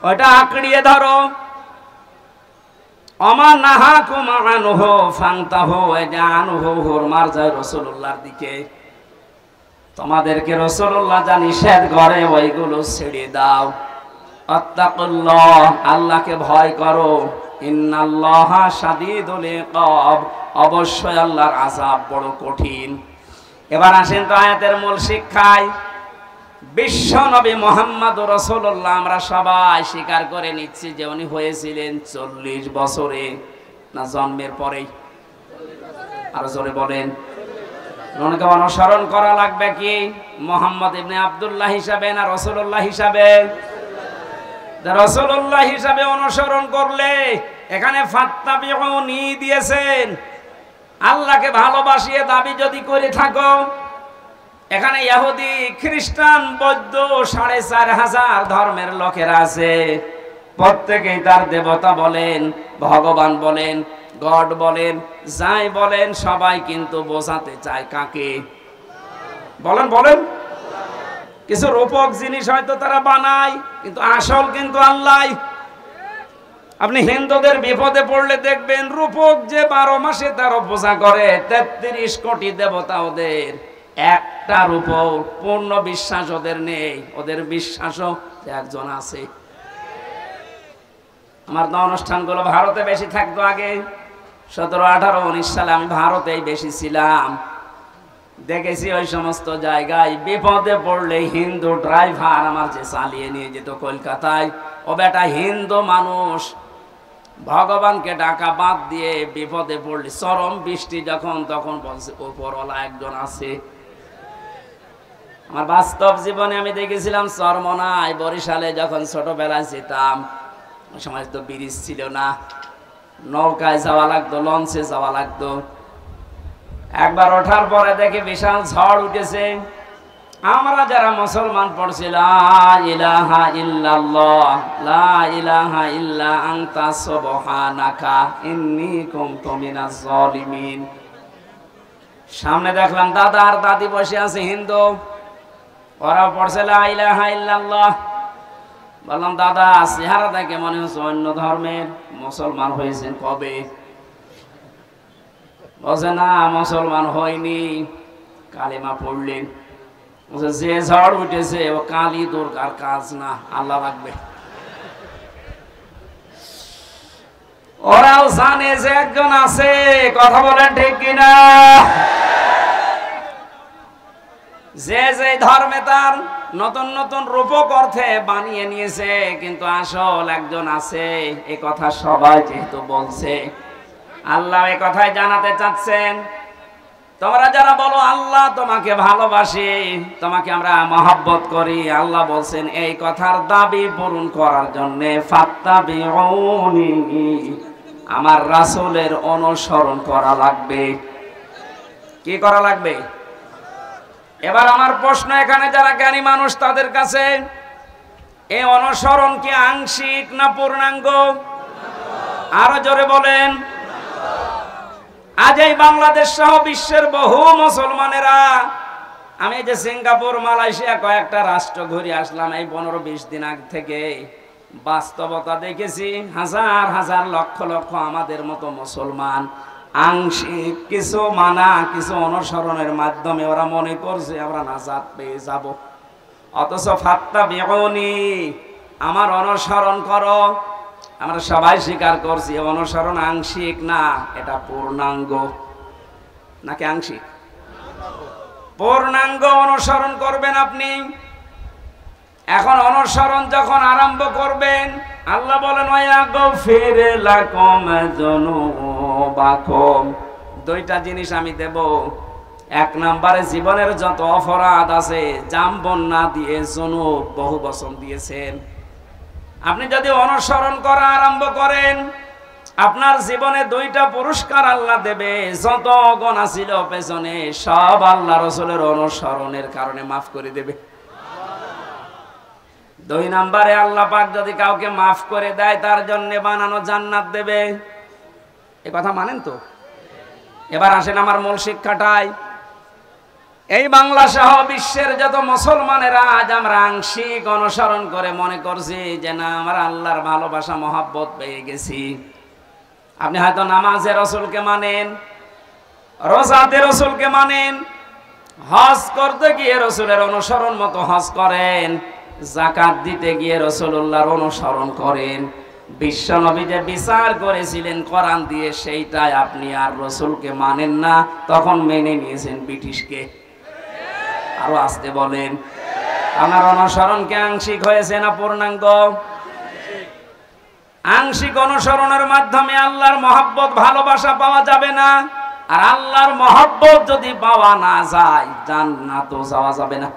ওটা আঁকড়িয়ে ধরো। আমার নাহাকুম আনহু ফান্তাহু, এটা আনহু হুরমার যায় রাসূলুল্লাহর দিকে। তোমাদেরকে রাসূলুল্লাহ যা নিষেধ করে ওইগুলো ছেড়ে দাও। আত্তাকুল্লাহ, আল্লাহকে ভয় করো। ইন্নাল্লাহা শাদীদুল ইকাব, অবশ্যই আল্লাহর আযাব বড় কঠিন। এবার আসেন তো আয়াতের মূল শিক্ষায়। বিশ্ব নবী মুহাম্মদ রাসূলুল্লাহ আমরা সবাই স্বীকার করে নিচ্ছি যে উনি হয়েছিলেন 40 বছরে, না জন্মের পরেই? আর জোরে বলেন। ওনাকে অনুসরণ করা লাগবে কি মুহাম্মদ ইবনে আব্দুল্লাহ হিসাবে না রাসূলুল্লাহ হিসাবে? রাসূলুল্লাহ হিসাবে অনুসরণ করলে এখানে ফাত্তাবিউনি দিয়েছেন। আল্লাহকে ভালোবাসিয়ে দাবি যদি করে থাকো, এখানে ইহুদি খ্রিস্টান বৌদ্ধ 4500 ধর্মের লোকেরা আছে, প্রত্যেকেই তার দেবতা বলেন, ভগবান বলেন, গড বলেন, যাই বলেন, সবাই কিন্তু বোঝাতে চায় কাকে? বলেন বলেন। কিছু রূপক জিনিস হয়তো তারা বানায়, কিন্তু আসল কিন্তু আল্লাহ। আপনি হিন্দুদের বিপদে পড়লে দেখবেন রূপক যে 12 মাসে তারা পূজা করে, 33 কোটি দেবতা ওদের, একটা রূপক পূর্ণ বিশ্বাস ওদের নেই। ওদের বিশ্বাসও একজন আছে। আমার তো অনুষ্ঠানগুলো ভারতে বেশি থাকতো আগে, 17, 18, 19 সালে আমি ভারতেই বেশি ছিলাম। দেখেছি ওই সমস্ত জায়গায় বিপদে পড়লে হিন্দু ড্রাইভার আমার যে চালিয়ে নিয়ে যেত কলকাতায়, ও বেটা হিন্দু মানুষ, ভগবানকে ডাকা বাদ দিয়ে বিপদে পড়লে, চরম বৃষ্টি যখন, তখন বলছে উপরওয়ালা একজন আছে। আমার বাস্তব জীবনে আমি দেখেছিলাম চরমনায়, বরিশালে যখন ছোটবেলায় যেতাম, ওই সময় তো ব্রিজ ছিল না, নৌকায় যাওয়া লাগতো, লঞ্চে যাওয়া লাগতো। একবার ওঠার পরে দেখি বিশাল ঝড় উঠেছে। আমরা যারা মুসলমান পড়ছি লা ইলাহা ইল্লাল্লাহ লা ইলাহা ইল্লা আনতা সুবহানাকা ইন্নী কুনতু মিনাজ জালিমিন। সামনে দেখলাম দাদা আর দাদি বসে আছে হিন্দু, ওরা পড়ছে লা ইলাহা ইল্লাল্লাহ। বললাম দাদা চেহারা দেখে মনে হচ্ছে অন্য ধর্মের, মুসলমান হয়েছেন কবে? বলছে না মুসলমান হয়নি, কালিমা পড়লেন। যে ঝড় উঠেছে ও কালী দুর্গার কাজ না, আল্লাহ রাখবে। ওরাও জানে যে একজন আছে, কথা বলেন ঠিক কিনা? যে যে ধর্মে তার নতুন নতুন রূপক অর্থে বানিয়ে নিয়েছে, কিন্তু আসল একজন আছে, এ কথা সবাই যেহেতু বলছে, আল্লাহ এই কথাই জানাতে চাচ্ছেন, তোমরা যারা বলো আল্লাহ তোমাকে ভালোবাসে, তোমাকে আমরা মহব্বত করি, আল্লাহ বলছেন এই কথার দাবি পূরণ করার জন্য ফাত্তাবিউনি, আমার রাসূলের অনুসরণ করা লাগবে। কি করা লাগবে? এবার আমার প্রশ্ন এখানে যারা জ্ঞানী মানুষ তাদের কাছে, এই অনুসরণ কি আংশিক না পূর্ণাঙ্গ? আরো জোরে বলেন। আজ এই বাংলাদেশ সহ বিশ্বের বহু মুসলমানেরা, আমি যে সিঙ্গাপুর, মালয়েশিয়া কয়েকটা রাষ্ট্র ঘুরে আসলাম এই 15-20 দিন আগে থেকে, বাস্তবতা দেখেছি হাজার হাজার লক্ষ লক্ষ আমাদের মতো মুসলমান আংশিক কিছু মানা, কিছু অনুসরণের মাধ্যমে ওরা মনে করছে আমরা নাজাত পেয়ে যাব। অথচ ফাত্তাবিউনি, আমার অনুসরণ করো। আমরা সবাই স্বীকার করছি অনুসরণ আংশিক না, এটা পূর্ণাঙ্গ। নাকি আংশিক? পূর্ণাঙ্গ অনুসরণ করবেন আপনি। এখন অনুসরণ যখন আরম্ভ করবেন, আল্লাহ বলেন ওয়ায়াগফির লাকুম যুনুবাকুম, দুইটা জিনিস আমি দেব। এক নম্বরে জীবনের যত অপরাধ আছে, জামবন না দিয়ে যুনুব বহু বচন দিয়েছেন। আপনি যদি অনুসরণ করা আরম্ভ করেন, আপনার জীবনে দুইটা পুরস্কার আল্লাহ দেবে। যত গুনাহ ছিল পেছনে, সব আল্লাহ রাসূলের অনুসরণের কারণে মাফ করে দেবে। দুই নম্বরে আল্লাহ পাক যদি কাউকে মাফ করে দেয়, তার জন্য বানানো জান্নাত দেবে। এই কথা মানেন তো? এবার আসেন আমার মূল শিক্ষাটাই। এই বাংলা সহ বিশ্বের যত মুসলমানেরা আজ আমরা আংশিক অনুসরণ করে মনে করছি যে না আমরা আল্লাহর ভালোবাসা মহব্বত পেয়ে গেছি। আপনি হয়তো নামাজে রাসূলকে মানেন, রোজাতে রাসূলকে মানেন, হজ করতে গিয়ে রাসূলের অনুসরণ মতো হজ করেন, যাকাত দিতে গিয়ে রাসূলুল্লাহর অনুসরণ করেন, বিশ্বনবী যে বিচার করেছিলেন কোরআন দিয়ে সেইটাই আপনি আর রাসূলকে মানেন না, তখন মেনে নিয়েছেন ব্রিটিশকে। আরো আসতে বলেন। আমার অনুসরণ কি আংশিক হয়েছে না পূর্ণাঙ্গ? আংশিক অনুসরণের মাধ্যমে আল্লাহর মহব্বত ভালোবাসা পাওয়া যাবে না। আর আল্লাহর মহব্বত যদি পাওয়া না যায়, জান্নাতও যাওয়া যাবে না।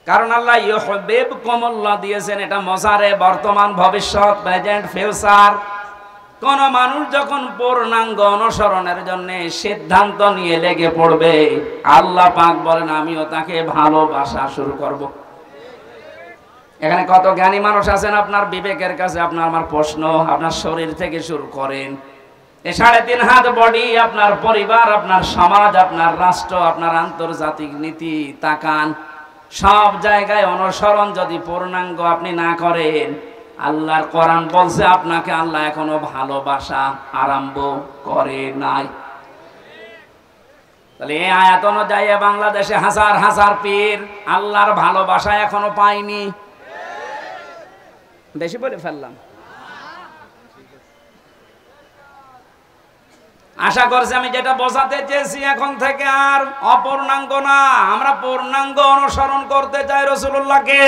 কারণ আল্লাহ ইউহিব্বুকুমুল্লাহ দিয়েছেন, এটা মজারে বর্তমান, ভবিষ্যৎ, প্রেজেন্ট, ফিউচার। কোন মানুষ যখন পূর্ণাঙ্গ অনুসরণের জন্য সিদ্ধান্ত নিয়ে লেগে পড়বে, আল্লাহ পাক বলেন আমিও তাকে ভালোবাসা শুরু করব। এখানে কত জ্ঞানী মানুষ আছেন আপনার বিবেকের কাছে? আপনার আমার প্রশ্ন, আপনার শরীর থেকে শুরু করেন, এই 3.5 হাত বডি, আপনার পরিবার, আপনার সমাজ, আপনার রাষ্ট্র, আপনার আন্তর্জাতিক নীতি তাকান, সব জায়গায় অনুসরণ যদি পূর্ণাঙ্গ আপনি না করেন, আল্লাহর কোরআন বলছে আপনাকে আল্লাহ এখনো ভালোবাসা আরম্ভ করে নাই। তাহলে এই আয়াত অনুযায়ী বাংলাদেশে হাজার হাজার পীর আল্লাহর ভালোবাসা এখনো পায়নি। বেশি বলে ফেললাম? আশা করছি আমি যেটা বোঝাতে চেয়েছি এখন থেকে আর অপূর্ণাঙ্গ না, আমরা পূর্ণাঙ্গ অনুসরণ করতে চাই রাসূলুল্লাহকে।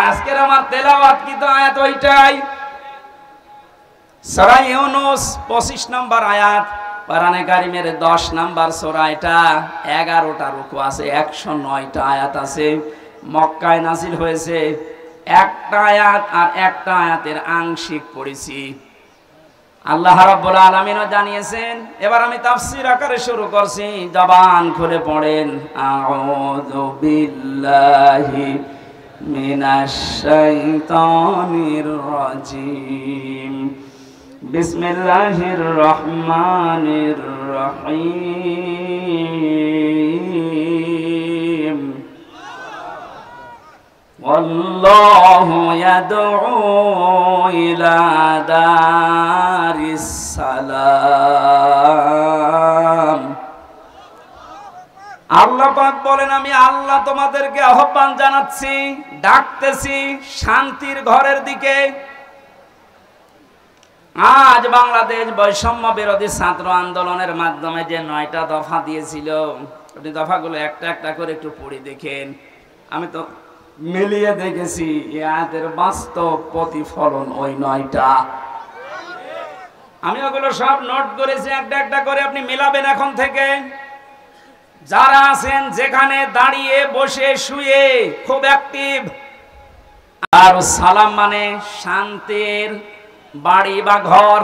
আজকের আমার তেলাওয়াত কি তো আয়াত ওইটাই, সূরা ইউনূস 25 নম্বর আয়াত, কোরআনে কারীমের 10 নম্বর সূরা, এটা 11টা রুকু আছে, 109টা আয়াত আছে। মক্কায় নাযিল হয়েছে, একটা আয়াত আর একটা আয়াতের আংশিক পড়েছি। আল্লাহ রাব্বুল আলামিনও জানিয়েছেন। এবার আমি তাফসীর আকারে শুরু করছি, জবান খুলে পড়েন। আউযু বিল্লাহি মিনাশ শাইতানির রাজিম, বিসমিল্লাহির রহমানির রহিম। والله يدعو إلى دار السلام। আল্লাহ পাক বলেন, আমি আল্লাহ তোমাদেরকে আহ্বান জানাচ্ছি, ডাকতেছি শান্তির ঘরের দিকে। আজ বাংলাদেশ বৈষম্য বিরোধী ছাত্র আন্দোলনের মাধ্যমে যে 9টা দফা দিয়েছিল, ওই দফাগুলো একটা একটা করে একটু পড়ে দেখেন। আমি তো মিলিয়ে দেখেছি এই আয়াতের বাস্তব প্রতিফলন ওই 9টা। আমি ওগুলো সব নোট করেছি একটা একটা করে, আপনি মিলাবেন এখন থেকে। যারা আছেন যেখানে দাঁড়িয়ে বসে শুয়ে খুব অ্যাক্টিভ। আর সালাম মানে শান্তির বাড়ি বা ঘর।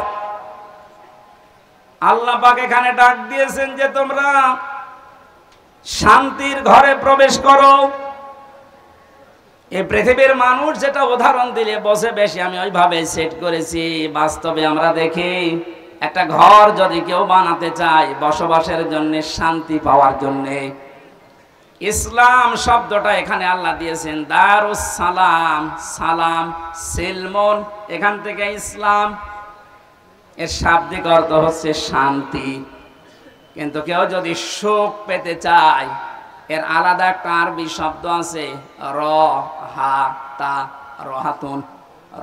আল্লাহ পাক এখানে ডাক দিয়েছেন যে তোমরা শান্তির ঘরে প্রবেশ করো। এই পৃথিবীর মানুষ যেটা উদাহরণ দিলে বসে বেশি, আমি ওইভাবে সেট করেছি। বাস্তবে আমরা দেখি একটা ঘর যদি কেউ বানাতে চায় বসবাসের জন্য, শান্তি পাওয়ার জন্য, ইসলাম শব্দটা এখানে আল্লাহ দিয়েছেন দারুস সালাম। সালাম সিলমন, এখান থেকে ইসলাম, এর শাব্দিক অর্থ হচ্ছে শান্তি। কিন্তু কেউ যদি সুখ পেতে চায়, এর আলাদা একটা আরবি শব্দ আছে রহাতা, রহাতুন।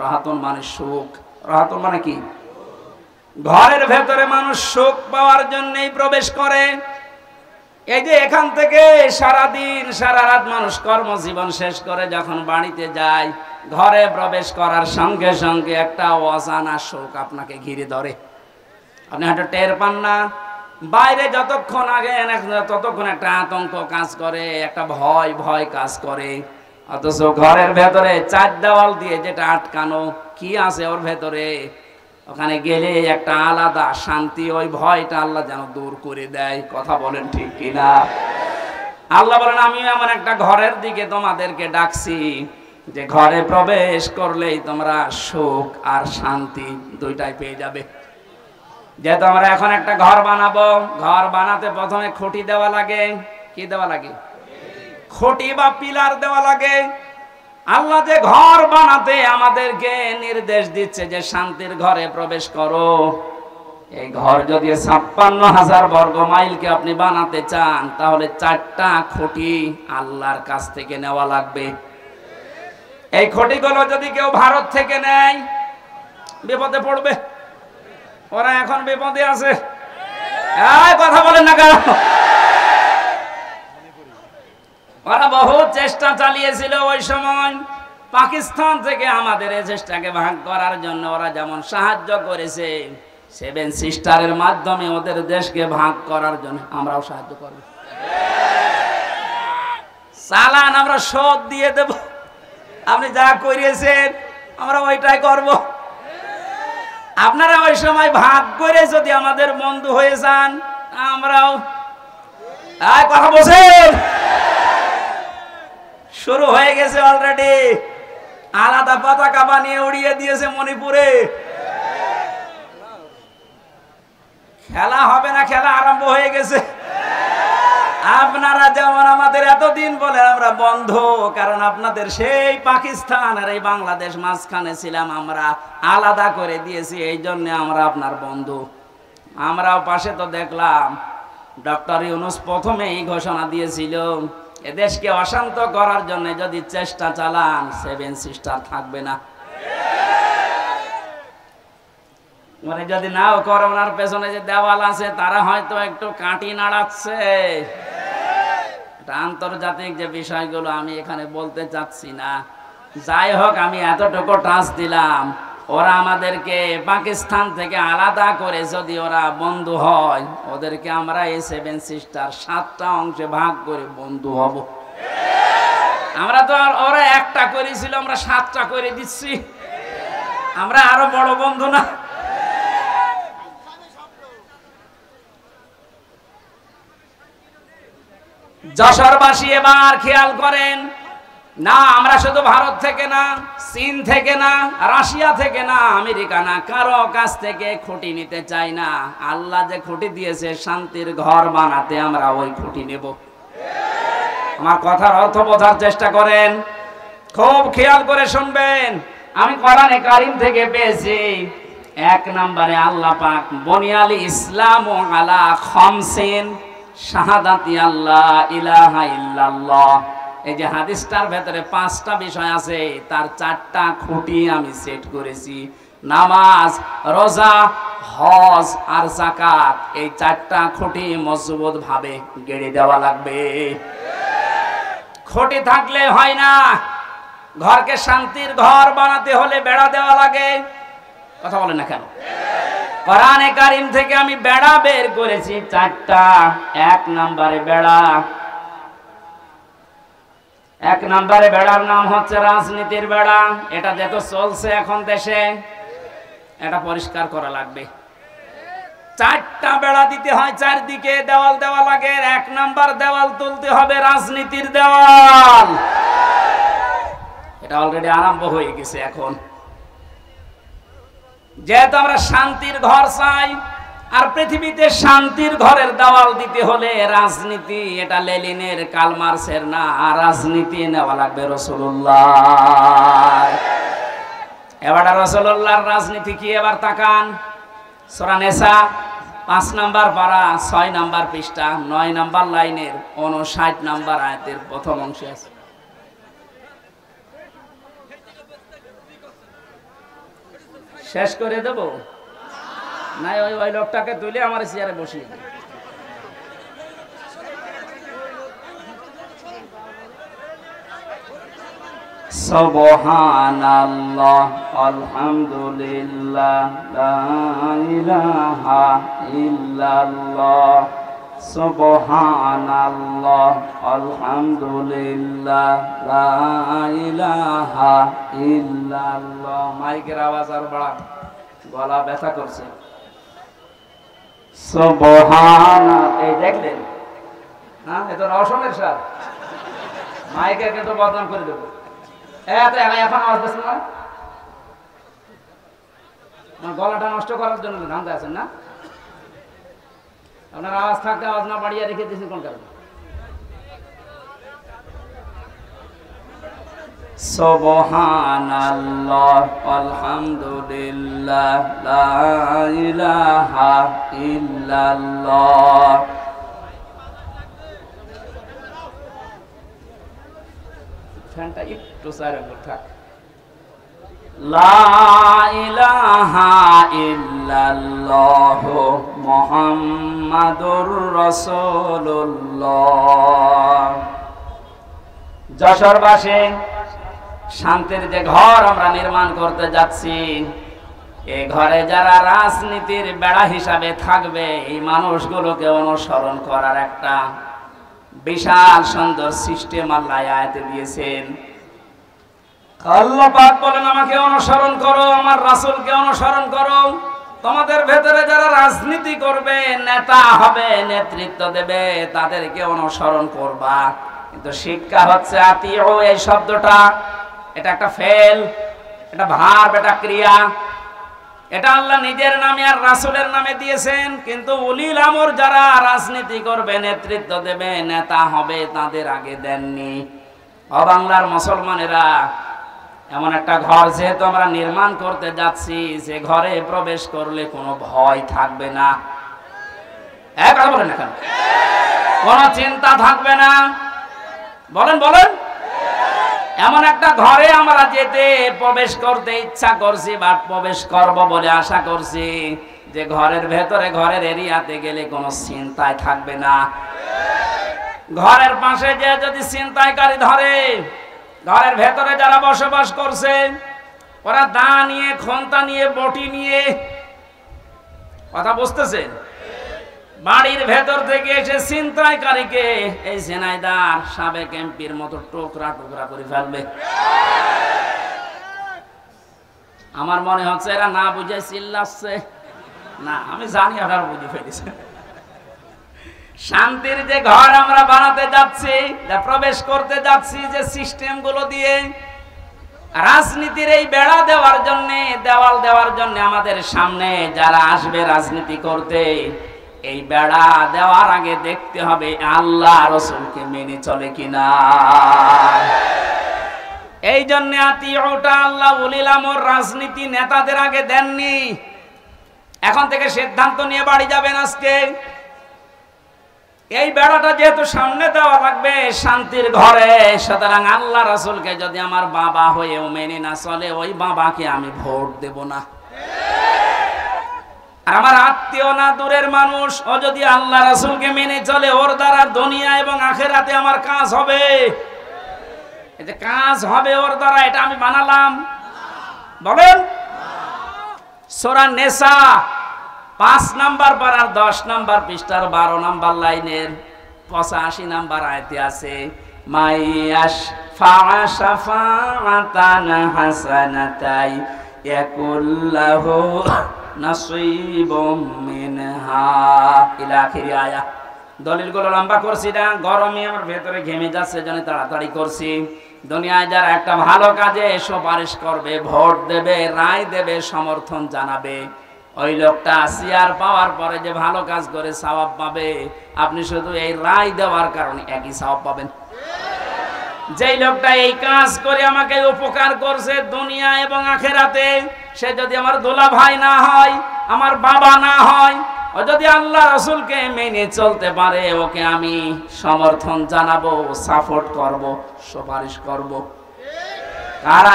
রহাতুন মানে সুখ। রহাতুন মানে কি? ঘরের ভেতরে মানুষ সুখ পাওয়ার জন্যই প্রবেশ করে। এই যে এখান থেকে সারাদিন সারা রাত মানুষ কর্মজীবন শেষ করে যখন বাড়িতে যায়, ঘরে প্রবেশ করার সঙ্গে সঙ্গে একটা অজানা সুখ আপনাকে ঘিরে ধরে। আপনি হয়তো টের পান না। বাইরে যতক্ষণ আগে ততক্ষণ একটা আতঙ্ক কাজ করে, একটা ভয় ভয় কাজ করে। অথচ ঘরের ভেতরে 4 দেওয়াল দিয়ে যেটা আটকানো, কি আছে ওর ভেতরে, ওখানে গেলে একটা আলাদা শান্তি, ওই ভয়টা আল্লাহ যেন দূর করে দেয়। কথা বলেন ঠিক কিনা? আল্লাহ বলেন, আমি এমন একটা ঘরের দিকে তোমাদেরকে ডাকছি যে ঘরে প্রবেশ করলেই তোমরা সুখ আর শান্তি দুইটাই পেয়ে যাবে। যেহেতু আমরা এখন একটা ঘর বানাবো, ঘর বানাতে প্রথমে খুঁটি দেওয়া লাগে। কি দেওয়া লাগে? খুঁটি বা পিলার দেওয়া লাগে। আল্লাহ যে ঘর বানাতে আমাদেরকে নির্দেশ দিচ্ছে যে শান্তির ঘরে প্রবেশ করো, এই ঘর যদি 56,000 বর্গ মাইলকে আপনি বানাতে চান, তাহলে 4টা খুঁটি আল্লাহর কাছ থেকে নেওয়া লাগবে। এই খুঁটিগুলো যদি কেউ ভারত থেকে নেয়, বিপদে পড়বে। ওরা এখন বিপদে আছে। কথা বলেন না কেন? ওরা বহু চেষ্টা চালিয়েছিল ওই সময় পাকিস্তান থেকে আমাদের এই চেষ্টাকে ভাগ করার জন্য। ওরা যেমন সাহায্য করেছে 7 সিস্টারের মাধ্যমে ওদের দেশকে ভাগ করার জন্য, আমরাও সাহায্য করব। চালান আমরা শোধ দিয়ে দেব। আপনি যা করিয়েছেন আমরা ওইটাই করব। আপনারা ওই সময় ভাগ করে যদি আমাদের বন্ধু হয়ে যান, আমরাও কথা বলছেন। শুরু হয়ে গেছে অলরেডি। আলাদা পতাকা বানিয়ে উড়িয়ে দিয়েছে মণিপুরে। খেলা হবে না, খেলা আরম্ভ হয়ে গেছে। আপনারা যেমন আমাদের এতদিন বলে আমরা বন্ধু, কারণ আপনাদের সেই পাকিস্তান আর এই বাংলাদেশ মাঝখানে ছিলাম, আমরা আলাদা করে দিয়েছি, এই জন্য আমরা আপনার বন্ধু। আমরাও পাশে তো দেখলাম ডক্টর ইউনূস প্রথমে এই ঘোষণা দিয়েছিল, এদেশকে অশান্ত করার জন্য যদি চেষ্টা চালান 7 সিস্টার থাকবে না। মানে যদি নাও করে, ওনার পেছনে যে দেওয়াল আছে তারা হয়তো একটু কাঁটি নাড়াচ্ছে। এটা আন্তর্জাতিক যে বিষয়গুলো আমি এখানে বলতে চাচ্ছি না। যাই হোক, আমি এতটুকু টাচ দিলাম, ওরা আমাদেরকে পাকিস্তান থেকে আলাদা করে যদি ওরা বন্ধু হয়, ওদেরকে আমরা এই 7 সিস্টার 7টা অংশে ভাগ করে বন্ধু হব। আমরা তো আর ওরা একটা করেছিল, আমরা 7টা করে দিচ্ছি। আমরা আরো বড় বন্ধু না? যশোরবাসী এবার খেয়াল করেন, না আমরা শুধু ভারত থেকে না, চীন থেকে না, রাশিয়া থেকে না, আমেরিকা না, কারো কাছ থেকে খুঁটি নিতে চাই না। আল্লাহ যে খুঁটি দিয়েছে শান্তির ঘর বানাতে, আমরা ওই খুঁটি নেব। আমার কথার অর্থ বোঝার চেষ্টা করেন, খুব খেয়াল করে শুনবেন। আমি কোরআনে কারীম থেকে পেয়েছি, 1 নম্বরে আল্লাহ পাক বুনিয়াল ইসলাম আলা খামসিন শাহাদাতি আল্লাহ ইলাহা ইল্লাল্লাহ। এই যে হাদিসটার ভেতরে 5টা বিষয় আছে, তার 4টা খুঁটি আমি সেট করেছি। নামাজ, রোজা, হজ আর যাকাত, এই 4টা খুঁটি মজবুত ভাবে গেড়ে দেওয়া লাগবে। খুঁটি থাকলে হয় না। ঘরকে শান্তির ঘর বানাতে হলে বেড়া দেওয়া লাগে। কথা বলেন না কেন? কোরআনে কারীম থেকে আমি বেড়া বের করেছি 4টা। 1 নম্বরে বেড়া, 1 নম্বরে বেড়ার নাম হচ্ছে রাজনীতির বেড়া। এটা যেহেতু চলছে এখন দেশে, এটা পরিষ্কার করা লাগবে। 4টা বেড়া দিতে হয়, চারদিকে দেওয়াল দেওয়া লাগে। 1 নম্বর দেওয়াল তুলতে হবে রাজনীতির দেওয়াল। এটা অলরেডি আরম্ভ হয়ে গেছে এখন। যেহেতু আমরা শান্তির ঘর চাই, আর পৃথিবীতে শান্তির ঘরের দেওয়াল দিতে হলে রাজনীতি, এটা লেনিনের কার্ল মার্কসের না, রাজনীতি নেওয়া লাগবে রাসূলুল্লাহ। এবার রাসূলুল্লাহর রাজনীতি কি? এবার তাকান, সূরা নিসা 5 নম্বর পারা 6 নম্বর পৃষ্ঠা 9 নম্বর লাইনের 59 নম্বর আয়াতের প্রথম অংশে আছে। শেষ করে দেব না? ওই লোকটাকে তুলে আমার চেয়ারে বসিয়ে দেব। সুবহানাল্লাহ আলহামদুলিল্লাহ লা ইলাহা ইল্লাল্লাহ। সুবহানাল্লাহ আলহামদুলিল্লাহ লা ইলাহা ইল্লাল্লাহ। মাইকের আওয়াজ আর বাড়ান, গলা ব্যথা করছে। সুবহানাল্লাহ, এই দেখলেন না? এ তো রওশনের সাথ, মাইকের কিন্তু বদনাম করে দেবো। এখন আওয়াজ দিচ্ছেন না? আমার গলাটা নষ্ট করার জন্য ধান্দা আছেন না? আপনার আওয়াজ থাকতে আওয়াজ না বাড়িয়ে রেখে দিয়েছেন কোন কারণে? সুবহানাল্লাহ আলহামদুলিল্লাহ লা ইলাহা ইল্লাল্লাহ। ফ্যানটা একটু সাইলেন্ট থাক। লা ইলাহা ইল্লাল্লাহ মুহাম্মাদুর রাসূলুল্লাহ। যশোরবাসী, শান্তির যে ঘর আমরা নির্মাণ করতে যাচ্ছি, এই ঘরে যারা রাজনীতির বেড়া হিসাবে থাকবে, এই মানুষগুলোকে অনুসরণ করার একটা বিশাল সুন্দর সিস্টেম আল্লাহ আয়াতে দিয়েছেন। আল্লাহ পাক বলেন, আমাকে অনুসরণ করো, আমার রাসূলকে অনুসরণ করো। তোমাদের ভেতরে যারা রাজনীতি করবে, নেতা হবে, নেতৃত্ব দেবে, তাদেরকে অনুসরণ করবা। কিন্তু শিক্ষা হচ্ছে আতিউ, এই শব্দটা এটা একটা ফেল, এটা ভার্ব, এটা ক্রিয়া। এটা আল্লাহ নিজের নামে আর রাসূলের নামে দিয়েছেন, কিন্তু উলিল আমর যারা রাজনীতি করবে, নেতৃত্ব দেবে, নেতা হবে, তাদের আগে দেননি। ও বাংলার মুসলমানেরা, এমন একটা ঘর যেহেতু আমরা নির্মাণ করতে যাচ্ছি, যে ঘরে প্রবেশ করলে কোনো ভয় থাকবে না। কথা বলেন না কেন? কোনো চিন্তা থাকবে না। বলেন বলেন। এমন একটা ঘরে আমরা যেতে প্রবেশ করতে ইচ্ছা করছি বা প্রবেশ করব বলে আশা করছি যে ঘরের ভেতরে ঘরের এরিয়াতে গেলে কোনো চিন্তায় থাকবে না। ঘরের পাশে যে যদি ছিনতাইকারী ধরে, ঘরের ভেতরে যারা বসবাস করছে ওরা দা নিয়ে, খন্তা নিয়ে, বটি নিয়ে, কথা বুঝতেছেন, বাড়ির ভেতর থেকে এসে ছিনতাইকারীকে এই ঝিনাইদহ সাবেক এমপির মতো টুকরা টুকরা করে ফেলবে। আমার মনে হচ্ছে এরা না বুঝে চিল্লাচ্ছে। না, আমি জানি আপনারা বুঝে ফেলেছে। শান্তির যে ঘর আমরা বানাতে যাচ্ছি, প্রবেশ করতে যাচ্ছি যে সিস্টেম গুলো দিয়ে, রাজনীতির এই বেড়া দেওয়ার জন্য, দেওয়াল দেওয়ার জন্য আমাদের সামনে যারা আসবে রাজনীতি করতে, এই বেড়া দেওয়ার আগে দেখতে হবে আল্লাহ রাসূলকে মেনে চলে কিনা। এই জন্য আতিউটা আল্লাহ উলিল আমর রাজনীতি নেতাদের আগে দেননি। এখন থেকে সিদ্ধান্ত নিয়ে বাড়ি যাবেন আজকে। এই বেড়াটা যেহেতু সামনে দেওয়া লাগবে শান্তির ঘরে, সুতরাং আল্লাহ রাসূলকে যদি আমার বাবা হয়েও মেনে না চলে, ওই বাবাকে আমি ভোট দেব না। আর আমার আত্মীয় না, দূরের মানুষ, ও যদি আল্লাহ রাসূলকে মেনে চলে, ওর দ্বারা দুনিয়া এবং আখিরাতে আমার কাজ হবে। এই যে কাজ হবে ওর দ্বারা, এটা আমি বানালাম? বলেন। সূরা নিসা 5 নাম্বার পারার 10 নাম্বার পৃষ্ঠার 12 নাম্বার লাইনের 85 নাম্বার আয়াতে আছে, মাইয়াশ ফাআশাফাআতান হাসানাতাই ইয়াকুল্লাহু নাসীবুম মিনহা ইলা আখির আয়াত। দলিলগুলো লম্বা করছি না, গরমে আমার ভেতরে ঘেমে যাচ্ছে, জন্য তাড়াতাড়ি করছি। দুনিয়ায় যারা একটা ভালো কাজে সুপারিশ করবে, ভোট দেবে, রায় দেবে, সমর্থন জানাবে, ওই লোকটা চেয়ার পাওয়ার পরে যে ভালো কাজ করে সওয়াব পাবে, আপনি শুধু এই রায় দেওয়ার কারণে একই সওয়াব পাবেন। যেই লোকটা এই কাজ করে আমাকে উপকার করছে দুনিয়া এবং আখিরাতে, সে যদি আমার দোলা ভাই না হয়, আমার বাবা না হয়, ও যদি আল্লাহ রাসূলকে মেনে চলতে পারে, ওকে আমি সমর্থন জানাবো, সাপোর্ট করব, সুপারিশ করব। কারা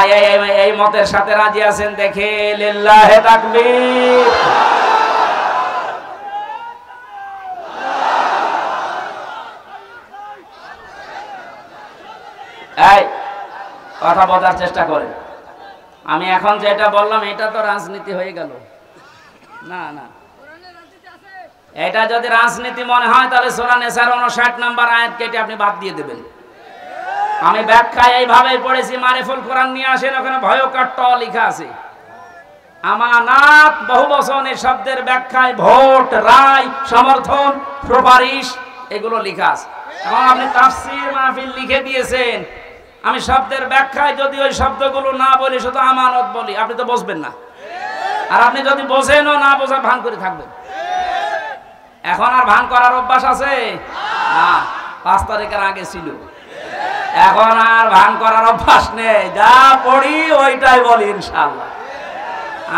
এই মতের সাথে রাজি আছেন দেখে লিল্লাহি তাকবীর। এই কথা বোঝার চেষ্টা করেন। আমি এখন যেটা বললাম এটা তো রাজনীতি হয়ে গেল না? না, এটা যদি রাজনীতি মনে হয় তাহলে সূরা নিসার 59 নাম্বার আয়াত কেটে আপনি বাদ দিয়ে দেবেন। আমি ব্যাখ্যায় এইভাবেই পড়েছি, মারিফুল কোরআন নিয়ে আসেন, ওখানে ভয়ঙ্কর ট লেখা আছে। আমানাত বহুবচনের শব্দের ব্যাখ্যায় ভোট, রায়, সমর্থন, সুপারিশ এগুলো লেখা আছে। এখন আপনি তাফসীর মাহফিল লিখে দিয়েছেন, আমি শব্দের ব্যাখ্যায় যদি ওই শব্দগুলো না বলি, শুধু আমানত বলি, আপনি তো বুঝবেন না। আর আপনি যদি বোঝেনও না বোঝার ভান করে থাকবেন। এখন আর ভান করার অভ্যাস আছে না, 5 তারিখের আগে ছিল। এখন আর ভান করার অভ্যাস নেই, যা পড়ি ওইটাই বলি ইনশাআল্লাহ।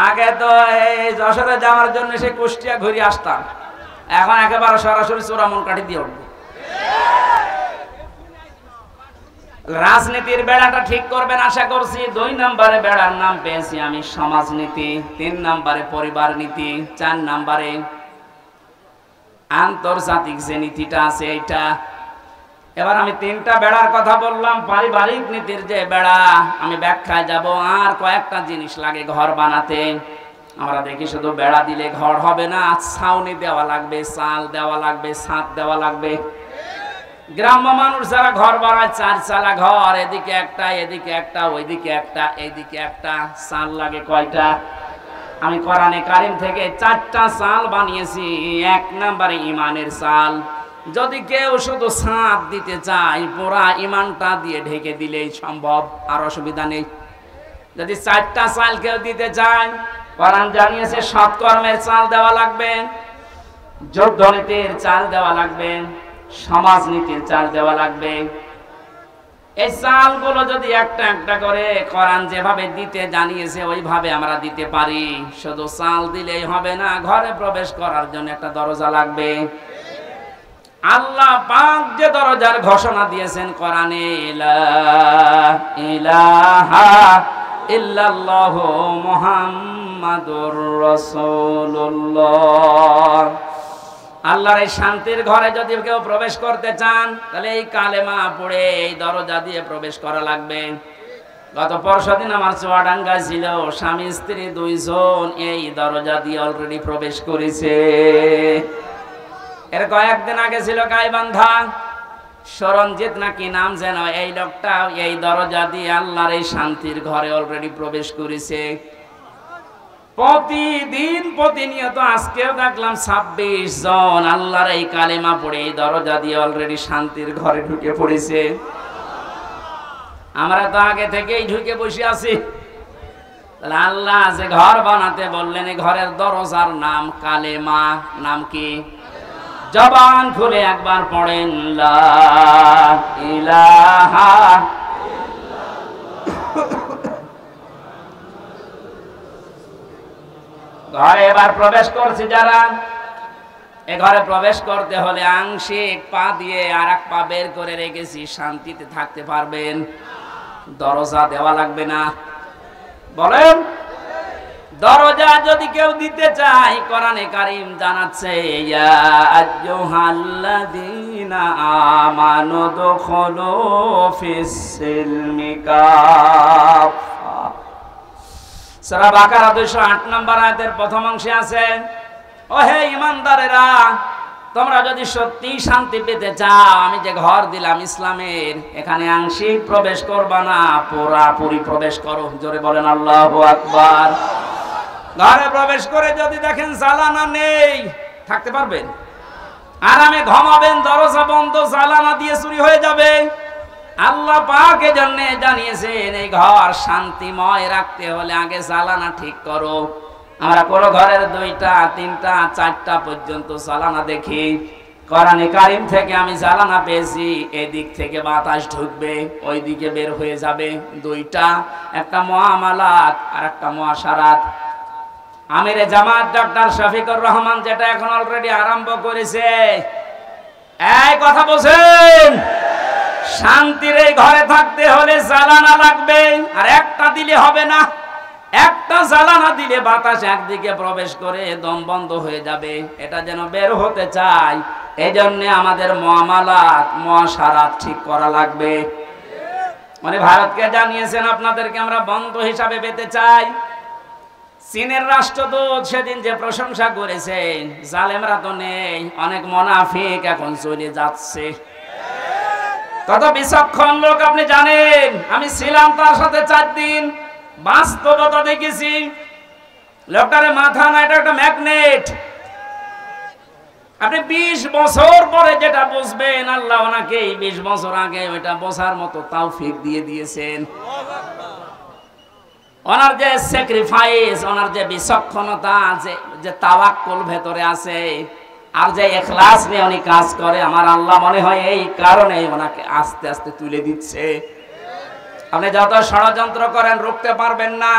আগে তো এই যশোরে যাওয়ার জন্য সে কুষ্টিয়া ঘুরে আসতাম, এখন একেবারে সরাসরি চোরামন কাঠি দিয়ে উঠবো। রাজনীতির বেড়াটা ঠিক করবেন আশা করছি। 2 নম্বরে বেড়ার নাম পেয়েছি আমি সমাজনীতি, 3 নম্বরে পরিবার নীতি, 4 নম্বরে আন্তর্জাতিক যে নীতিটা আছে এইটা। এবার আমি 3টা বেড়ার কথা বললাম। পারিবারিক নীতির যে বেড়া, আমি ব্যাখ্যায় যাব। আর কয়েকটা জিনিস লাগে ঘর বানাতে। আমরা দেখি শুধু বেড়া দিলে ঘর হবে না, ছাউনি দেওয়া লাগবে, চাল দেওয়া লাগবে, ছাদ দেওয়া লাগবে। গ্রাম্য মানুষ যারা ঘর বানায় 4 চালা ঘর, এদিকে একটা, এদিকে একটা, ওইদিকে একটা, এইদিকে একটা, চাল লাগে কয়টা? আমি কোরআনে কারিম থেকে 4টা চাল বানিয়েছি। 1 নম্বরে ইমানের চাল। যদি কেউ শুধু ছাদ দিতে চায়, পুরা ইমানটা দিয়ে ঢেকে দিলেই সম্ভব, আর অসুবিধা নেই। যদি 4টা চাল কেউ দিতে চায়, কোরআন জানিয়েছে সৎকর্মের চাল দেওয়া লাগবে, যুদ্ধনীতির চাল দেওয়া লাগবে, সমাজনীতির চাল দেওয়া লাগবে। এই চালগুলো যদি একটা একটা করে কোরআন যেভাবে দিতে জানিয়েছে ওইভাবে আমরা দিতে পারি। শুধু চাল দিলেই হবে না, ঘরে প্রবেশ করার জন্য একটা দরজা লাগবে। আল্লাহ পাক যে দরজার ঘোষণা দিয়েছেন কোরআনে, লা ইলাহা ইল্লাল্লাহু মুহাম্মাদুর রাসূলুল্লাহ। আল্লাহর এই শান্তির ঘরে যদি কেউ প্রবেশ করতে চান, তাহলে এই কালেমা পড়ে এই দরজা দিয়ে প্রবেশ করা লাগবে। গত পরশুদিন আমার চুয়াডাঙ্গা ছিল, স্বামী স্ত্রী দুইজন এই দরজা দিয়ে অলরেডি প্রবেশ করেছে। এর কয়েকদিন আগে ছিল গাইবান্ধা, সরঞ্জিত নাকি নাম যেন, এই লোকটা এই দরজা দিয়ে আল্লাহর এই শান্তির ঘরে অলরেডি প্রবেশ করেছে। প্রতিদিন প্রতিনিয়ত আজকেও দেখলাম 26 জন আল্লাহর এই কালেমা পড়ে এই দরজা দিয়ে অলরেডি শান্তির ঘরে ঢুকে পড়েছে। আমরা তো আগে থেকেই ঢুকে বসে আছি। তাহলে আল্লাহ যে ঘর বানাতে বললেন, এই ঘরের দরজার নাম কালেমা। নাম কি? জবান খুলে একবার পড়েন, লা ইলাহা। ঘরে এবার প্রবেশ করছি যারা, এ ঘরে প্রবেশ করতে হলে আংশিক পা দিয়ে আর এক পা বের করে রেখেছি, শান্তিতে থাকতে পারবেন। দরজা দেওয়া লাগবে না। বলেন, দরজা যদি কেউ দিতে চায়, কোরআনে কারীম জানাচ্ছে, ইয়া আইয়ুহাল্লাযীনা আমানু দুখুলু ফিস-সিলমি কাফা। সূরা বাকারা 208 নম্বর আয়াতের প্রথম অংশে আছে, ও হে ঈমানদারেরা, তোমরা যদি সত্যি শান্তি পেতে চাও, আমি যে ঘর দিলাম ইসলামের, এখানে আংশিক প্রবেশ করবা না, পুরোপুরি প্রবেশ করো। জোরে বলেন আল্লাহু আকবার। ঘরে প্রবেশ করে যদি দেখেন জ্বালানা নেই, থাকতে পারবেন? আরামে ঘুমাবেন, দরজা বন্ধ, জ্বালানা দিয়ে চুরি হয়ে যাবে। আল্লাহ পাক এজন্য জানিয়েছেন, এই ঘর শান্তিময় রাখতে হলে আগে জ্বালানা ঠিক করো। আমরা কোন ঘরের 2টা 3টা 4টা পর্যন্ত জ্বালানা দেখি। কোরআনে কারীম থেকে আমি জ্বালানা পেয়েছি, এদিক থেকে বাতাস ঢুকবে, ওই দিকে বের হয়ে যাবে। 2টা, একটা মুআমালাত আর একটা মুআশারাত। আমিরে জামাত ডক্টর শফিকুর রহমান যেটা এখন অলরেডি আরম্ভ করেছে, এই কথা বলছেন, শান্তির এই ঘরে থাকতে হলে জ্বালানা লাগবে। আর একটা দিলে হবে না, একটা জ্বালানা দিলে বাতাস একদিকে প্রবেশ করে দম বন্ধ হয়ে যাবে। এটা যেন বের হতে চাই, এই জন্য আমাদের মুআমালাত মুআশারাত ঠিক করা লাগবে। মানে ভারতকে জানিয়েছেন, আপনাদেরকে আমরা বন্ধু হিসাবে পেতে চাই। চীনের রাষ্ট্রদূত সেদিন যে প্রশংসা করেছেন, জালেমরা তো নেই, অনেক মুনাফিক এখন চলে যাচ্ছে। কত বিচক্ষণ লোক আপনি জানেন। আমি ছিলাম তার সাথে 4 দিন, বাস্তবতা দেখেছি। লোকটারে মাথা না, এটা একটা ম্যাগনেট। আপনি 20 বছর পরে যেটা বুঝবেন, আল্লাহ ওনাকে 20 বছর আগে ওইটা বোঝার মতো তৌফিক দিয়ে দিয়েছেন। ওনার যে স্যাক্রিফাইস, ওনার যে বিচক্ষণতা, যে তাওয়াক্কুল ভেতরে আছে, আর যে ইখলাস নিয়ে উনি কাজ করে, আমার আল্লাহ মনে হয় এই কারণে ওনাকে আস্তে আস্তে তুলে দিচ্ছে। আপনি যত ষড়যন্ত্র করেন রুখতে পারবেন না।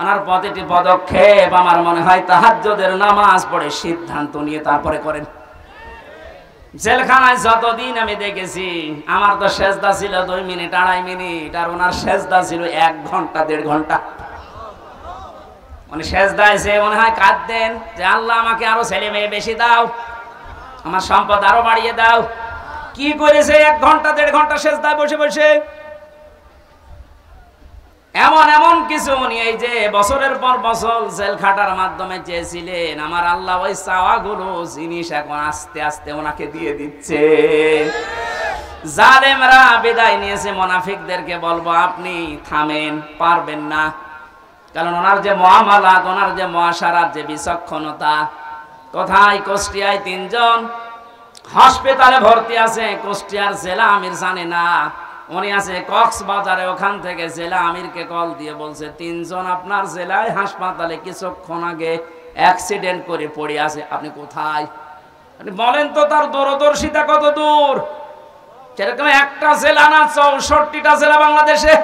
ওনার প্রতিটি পদক্ষেপ আমার মনে হয় তাহাজ্জুদের নামাজ পড়ে সিদ্ধান্ত নিয়ে তারপরে করেন। জেলখানায় যতদিন আমি দেখেছি, আমার তো সেজদা ছিল 2 মিনিট 2.5 মিনিট, আর ওনার সেজদা ছিল 1 ঘন্টা 1.5 ঘন্টা। মানে সেজদায় সে মনে হয় কাঁদতেন যে, আল্লাহ আমাকে আরো ছেলে মেয়ে বেশি দাও, আমার সম্পদ আরো বাড়িয়ে দাও। কি করেছে 1 ঘন্টা 1.5 ঘন্টা সেজদায় বসে বসে। এমন এমন কিছু উনি এই যে বছরের পর বছর জেল খাটার মাধ্যমে চেয়েছিলেন, আমার আল্লাহ ওই চাওয়াগুলো জিনিস এখন আস্তে আস্তে ওনাকে দিয়ে দিচ্ছে। জালেমরা বিদায় নিয়েছে, মুনাফিকদেরকে বলবো আপনি থামেন, পারবেন না। কারণ ওনার যে মুআমালাত, ওনার যে মুআশারাত, যে বিচক্ষণতা। কোথায়? কুষ্টিয়ায় 3 জন হাসপাতালে ভর্তি আছে। কুষ্টিয়ার জেলা আমির জানে না, উনি আছে কক্সবাজারে। ওখান থেকে জেলা আমিরকে কল দিয়ে বলছে, 3 জন আপনার জেলায় হাসপাতালে কিছুক্ষণ আগে অ্যাক্সিডেন্ট করে পড়ে আছে, আপনি কোথায়? আপনি বলেন তো তার দূরদর্শিতা কত দূর। সেরকম একটা জেলা না, 64টা জেলা বাংলাদেশে।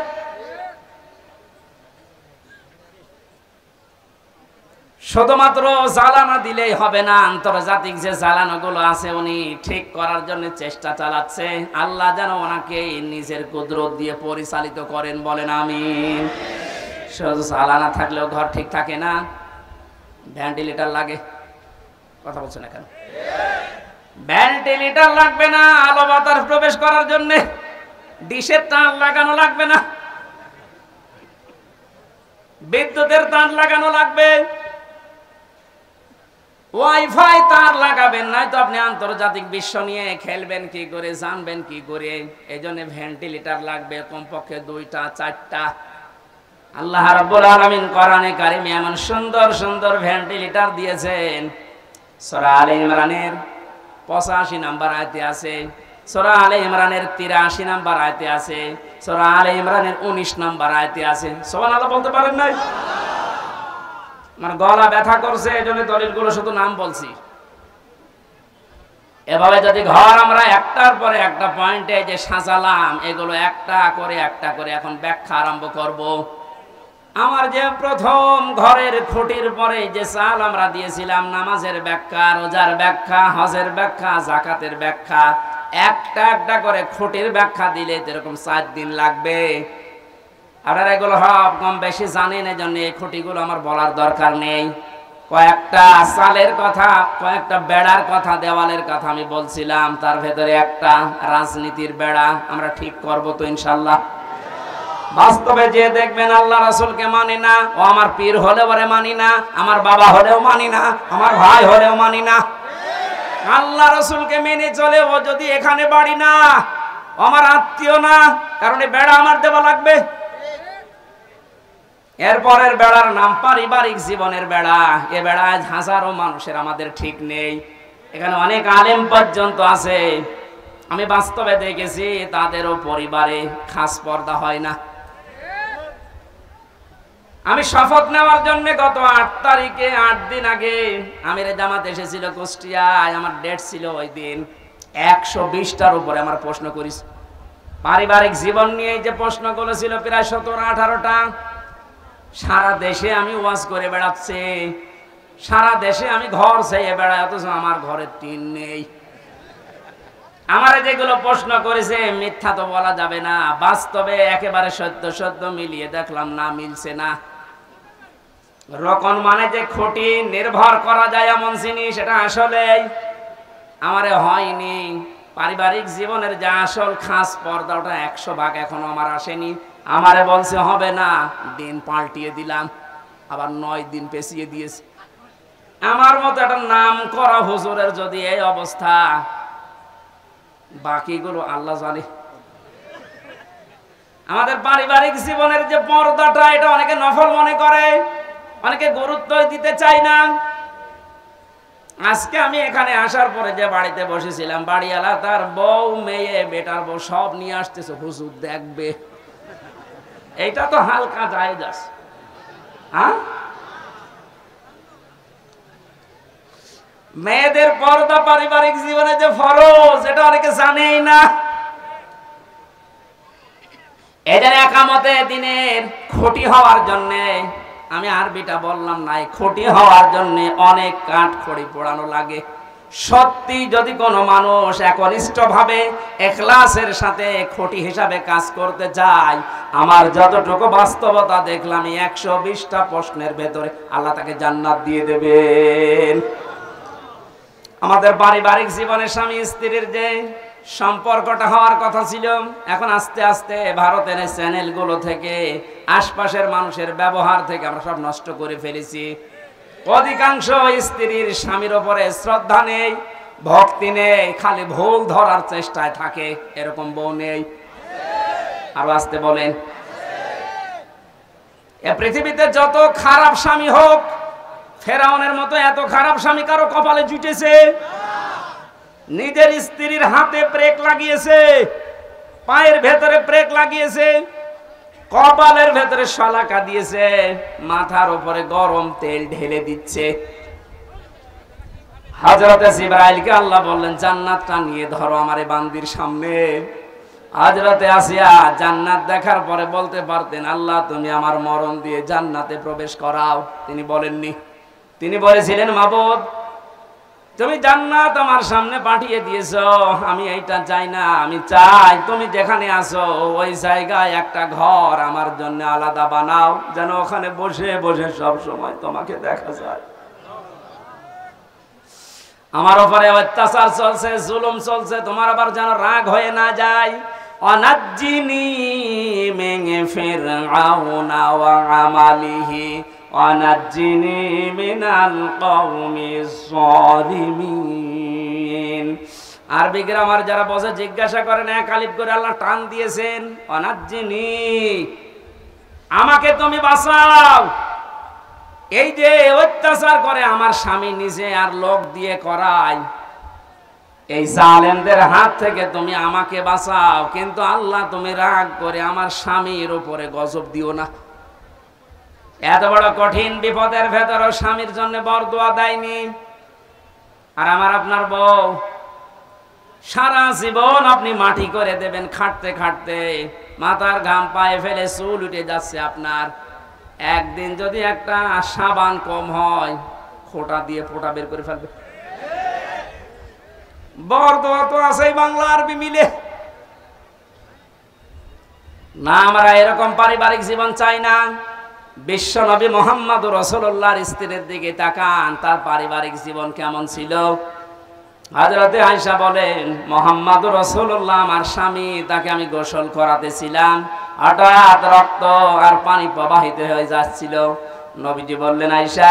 শুধুমাত্র জ্বালানা দিলেই হবে না, আন্তর্জাতিক যে জ্বালানোগুলো আছে উনি ঠিক করার জন্য চেষ্টা চালাচ্ছে। আল্লাহ যেন ওনাকে নিজের কুদরত দিয়ে পরিচালিত করেন, বলেন আমিন। শুধু জ্বালানা থাকলেও ঘর ঠিক থাকে না, ভেন্টিলেটর লাগে। কথা বলছেন না কেন? ভেন্টিলেটর লাগবে না আলো বাতাস প্রবেশ করার জন্য, ডিশের তার লাগানো লাগবে না, বিদ্যুতের তার লাগানো লাগবে, ওয়াইফাই তার লাগাবেন, নাই তো আপনি আন্তর্জাতিক বিশ্ব নিয়ে খেলবেন কি করে, জানবেন কি করে। এই জন্য ভেন্টিলেটর লাগবে কমপক্ষে 2টা 4টা। আল্লাহ রাব্বুল আলামিন কোরআনে কারিমে এমন সুন্দর সুন্দর ভেন্টিলেটর দিয়েছেন। সূরা আলে ইমরানের 85 নম্বর আয়াতে আছে, সূরা আলে ইমরানের 83 নম্বর আয়াতে আছে, সূরা আলে ইমরানের 19 নম্বর আয়াতে আছে। সুবহানাল্লাহ বলতে পারেন নাই? আমার গলা ব্যথা করছে, এজন্য দলিলগুলো শুধু নাম বলছি। এভাবে যদি ঘর আমরা একটার পরে একটা পয়েন্টে যে সাজালাম, এগুলো একটা করে এখন ব্যাখ্যা আরম্ভ করব। আমার যে প্রথম ঘরের খুঁটির পরে যে চাল আমরা দিয়েছিলাম, নামাজের ব্যাখ্যা, রোজার ব্যাখ্যা, হজের ব্যাখ্যা, যাকাতের ব্যাখ্যা, একটা একটা করে খুঁটির ব্যাখ্যা দিলে এরকম 4 দিন লাগবে। আপনারা এগুলো সব কম বেশি জানেন, এই জন্য এই খুঁটিগুলো আমার বলার দরকার নেই। কয়েকটা চালের কথা, কয়েকটা বেড়ার কথা, দেওয়ালের কথা আমি বলছিলাম, তার ভেতরে একটা রাজনীতির বেড়া আমরা ঠিক করব তো ইনশাল্লাহ। বাস্তবে যে দেখবেন আল্লাহ রাসূলকে মানি না, ও আমার পীর হলেও ওরে মানি না, আমার বাবা হলেও মানি না, আমার ভাই হলেও মানি না। আল্লাহ রাসূলকে মেনে চলে ও যদি এখানে বাড়ি না, আমার আত্মীয় না, কারণ এই বেড়া আমার দেওয়া লাগবে। এরপরের বেড়ার নাম পারিবারিক জীবনের বেড়া। এ বেড়ায় হাজারো মানুষের আমাদের ঠিক নেই, এখানে অনেক আলেম পর্যন্ত আছে। আমি বাস্তবে দেখেছি তাদেরও পরিবারে খাস পর্দা হয় না। আমি শপথ নেওয়ার জন্য গত 8 তারিখে 8 দিন আগে আমিরে জামাত এসেছিল কুষ্টিয়ায়, আমার ডেট ছিল ওই দিন। 120টার উপরে আমার প্রশ্ন করিস পারিবারিক জীবন নিয়ে, যে প্রশ্নগুলো ছিল প্রায় 17-18টা। সারা দেশে আমি ওয়াজ করে বেড়াচ্ছি, সারা দেশে আমি ঘর চেয়ে বেড়াই, অথচ আমার ঘরে টিন নেই। আমার যেগুলো প্রশ্ন করেছে মিথ্যা তো বলা যাবে না, বাস্তবে একেবারে সত্য সত্য মিলিয়ে দেখলাম না, মিলছে না। রকম মানে যে খুঁটি নির্ভর করা যায় এমন জিনিস, এটা আসলে আমারে হয়নি। পারিবারিক জীবনের যে আসল খাস পর্দা, ওটা 100 ভাগ এখনো আমার আসেনি। আমারে বলছে হবে না, দিন পাল্টিয়ে দিলাম, আবার 9 দিন পেছিয়ে দিয়েছে। আমার মতো একটা নাম করা হুজুরের যদি এই অবস্থা, বাকিগুলো আল্লাহ জানে। আমাদের পারিবারিক জীবনের যে পর্দাটা, এটা অনেকে নফল মনে করে, অনেকে গুরুত্ব দিতে চায় না। আজকে আমি এখানে আসার পরে যে বাড়িতে বসেছিলাম, বাড়িওয়ালা তার বউ, মেয়ে, বেটার বউ সব নিয়ে আসতেছে, হুজুর দেখবে। এইটা তো হালকা জায়েজ আছে। হ্যাঁ, মেয়েদের পর্দা পারিবারিক জীবনে যে ফরজ, এটা অনেকে জানেই না। এদের একামতে দিনের খুঁটি হওয়ার জন্য, আমি আরবিটা বললাম না, খুঁটি হওয়ার জন্য অনেক কাঠ খড়ি পোড়ানো লাগে। সত্যি যদি কোনো মানুষ একনিষ্ঠভাবে ইখলাসের সাথে খুঁটি হিসাবে কাজ করতে চায়, আমার যতটুকু বাস্তবতা দেখলাম, 120টা প্রশ্নের ভেতরে আল্লাহ তাকে জান্নাত দিয়ে দেবেন। আমাদের পারিবারিক জীবনে স্বামী স্ত্রীর যে সম্পর্কটা হওয়ার কথা ছিল, এখন আস্তে আস্তে ভারতের চ্যানেলগুলো থেকে, আশপাশের মানুষের ব্যবহার থেকে আমরা সব নষ্ট করে ফেলেছি। অধিকাংশ স্ত্রীর স্বামীর ওপরে শ্রদ্ধা নেই, ভক্তি নেই, খালি ভুল ধরার চেষ্টায় থাকে। এরকম বউ নেই? আরো আসতে বলেন। এ পৃথিবীতে যত খারাপ স্বামী হোক, ফেরাউনের মতো এত খারাপ স্বামী কারো কপালে জুটেছে? নিজের স্ত্রীর হাতে ব্রেক লাগিয়েছে, পায়ের ভেতরে ব্রেক লাগিয়েছে, কপালের ভেতরে শলাকা দিয়েছে, মাথার উপরে গরম তেল ঢেলে দিচ্ছে। হযরতে জিবরাইলকে আল্লাহ বললেন, জান্নাতটা নিয়ে ধরো আমার এই বান্দির সামনে। হযরতে আসিয়া জান্নাত দেখার পরে বলতে পারতেন, আল্লাহ তুমি আমার মরণ দিয়ে জান্নাতে প্রবেশ করাও, তিনি বলেননি। তিনি বলেছিলেন, মাবুদ তুমি জান্নাত আমার সামনে পাঠিয়ে দিয়েছো, আমি এইটা চাই না, আমি চাই তুমি যেখানে আছো ওই জায়গায় একটা ঘর আমার জন্য আলাদা বানাও, যেন ওখানে বসে বসে সব সময় তোমাকে দেখা যায়। আমার উপরে অত্যাচার চলছে, জুলুম চলছে, তোমার আবার যেন রাগ হয়ে না যায়। অনাজ্জিনি মিন ফিরআউনা ওয়া আমালিহি ওয়ানাজ্জিনি মিনাল কওমিজ যালিমিন। আরবি গ্রামার যারা বসে জিজ্ঞাসা করেন এক আলিফ করে আল্লাহ টান দিয়েছেন, অনাজ্জিনি আমাকে তুমি বাঁচাও, এই যে অত্যাচার করে আমার স্বামী নিজে আর লোক দিয়ে করায়, এই জালেমদের হাত থেকে তুমি আমাকে বাঁচাও, কিন্তু আল্লাহ তুমি রাগ করে আমার স্বামীর উপরে গজব দিও না। এত বড় কঠিন বিপদের ভেতরেও স্বামীর জন্য বরদোয়া দেয়নি। আর আমার আপনার বউ সারা জীবন আপনি মাটি করে দেবেন, খাটতে খাটতে মাথার ঘাম পায়ে ফেলে চুল উঠে যাচ্ছে আপনার, একদিন যদি একটা সাবান কম হয় খোঁটা দিয়ে ফোঁটা বের করে ফেলবে। বরদোয়া তো আছেই বাংলা আরবি মিলে না। আমরা এরকম পারিবারিক জীবন চাই না। বিশ্ব নবী মুহাম্মদুর রাসূলুল্লাহর স্ত্রীর দিকে তাকান, তার পারিবারিক জীবন কেমন ছিল। হযরতে আয়েশা বলেন, মুহাম্মদুর রাসূলুল্লাহ আমার স্বামী, তাকে আমি গোসল করাতেছিলাম, হঠাৎ রক্ত আর পানি প্রবাহিত হয়ে যাচ্ছিল। নবীজি বললেন, আয়েশা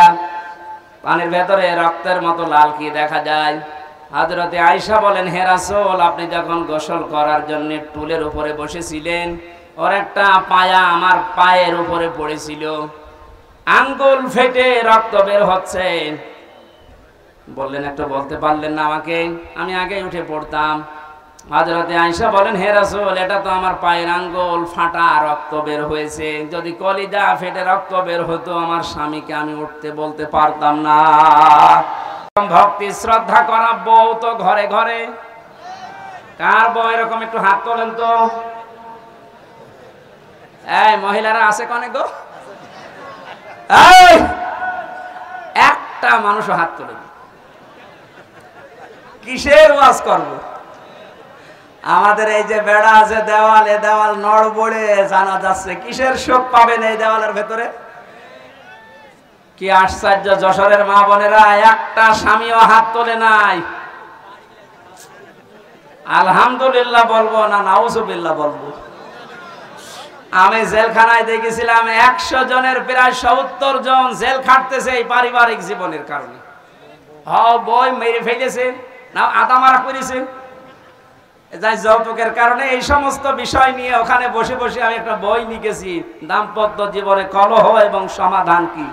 পানির ভেতরে রক্তের মতো লাল কি দেখা যায়? হযরতে আয়েশা বলেন, হে রাসূল, আপনি যখন গোসল করার জন্য টুলের উপরে বসেছিলেন, ওর একটা পায়া আমার পায়ের উপরে পড়েছিল, আঙ্গুল ফেটে রক্ত বের হচ্ছে। বললেন, একটু বলতে পারলেন না আমাকে, আমি আগে উঠে পড়তাম। হযরতে আয়েশা বলেন, হে রাসূল, এটা তো আমার পায়ের আঙ্গুল ফাটা, রক্ত বের হয়েছে, যদি কলিজা ফেটে রক্ত বের হতো আমার স্বামীকে আমি উঠতে বলতে পারতাম না। ভক্তি শ্রদ্ধা করা বউ তো ঘরে ঘরে। কার বউ এরকম একটু হাত তোলেন তো। এই মহিলারা আছে কনে গো? একটা মানুষও হাত তোলেন। কিসের ওয়াজ করব? আমাদের এই যে বেড়া আছে দেওয়াল, এ দেওয়াল নড়বড়ে জানা যাচ্ছে, কিসের শোক পাবেন এই দেওয়ালের ভেতরে? কি আশ্চর্য, যশোরের মা বোনেরা একটা স্বামীও হাত তোলে নাই। আলহামদুলিল্লাহ বলবো না নাউজুবিল্লাহ বলবো? আমি জেলখানায় দেখেছিলাম 100 জনের প্রায় 70 জন জেল খাটতেছে এই পারিবারিক জীবনের কারণে। বই মেরে ফেলেছে না, আদা মারা করেছে, যাই যৌতুকের কারণে। এই সমস্ত বিষয় নিয়ে ওখানে বসে বসে আমি একটা বই লিখেছি, দাম্পত্য জীবনে কলহ এবং সমাধান কি।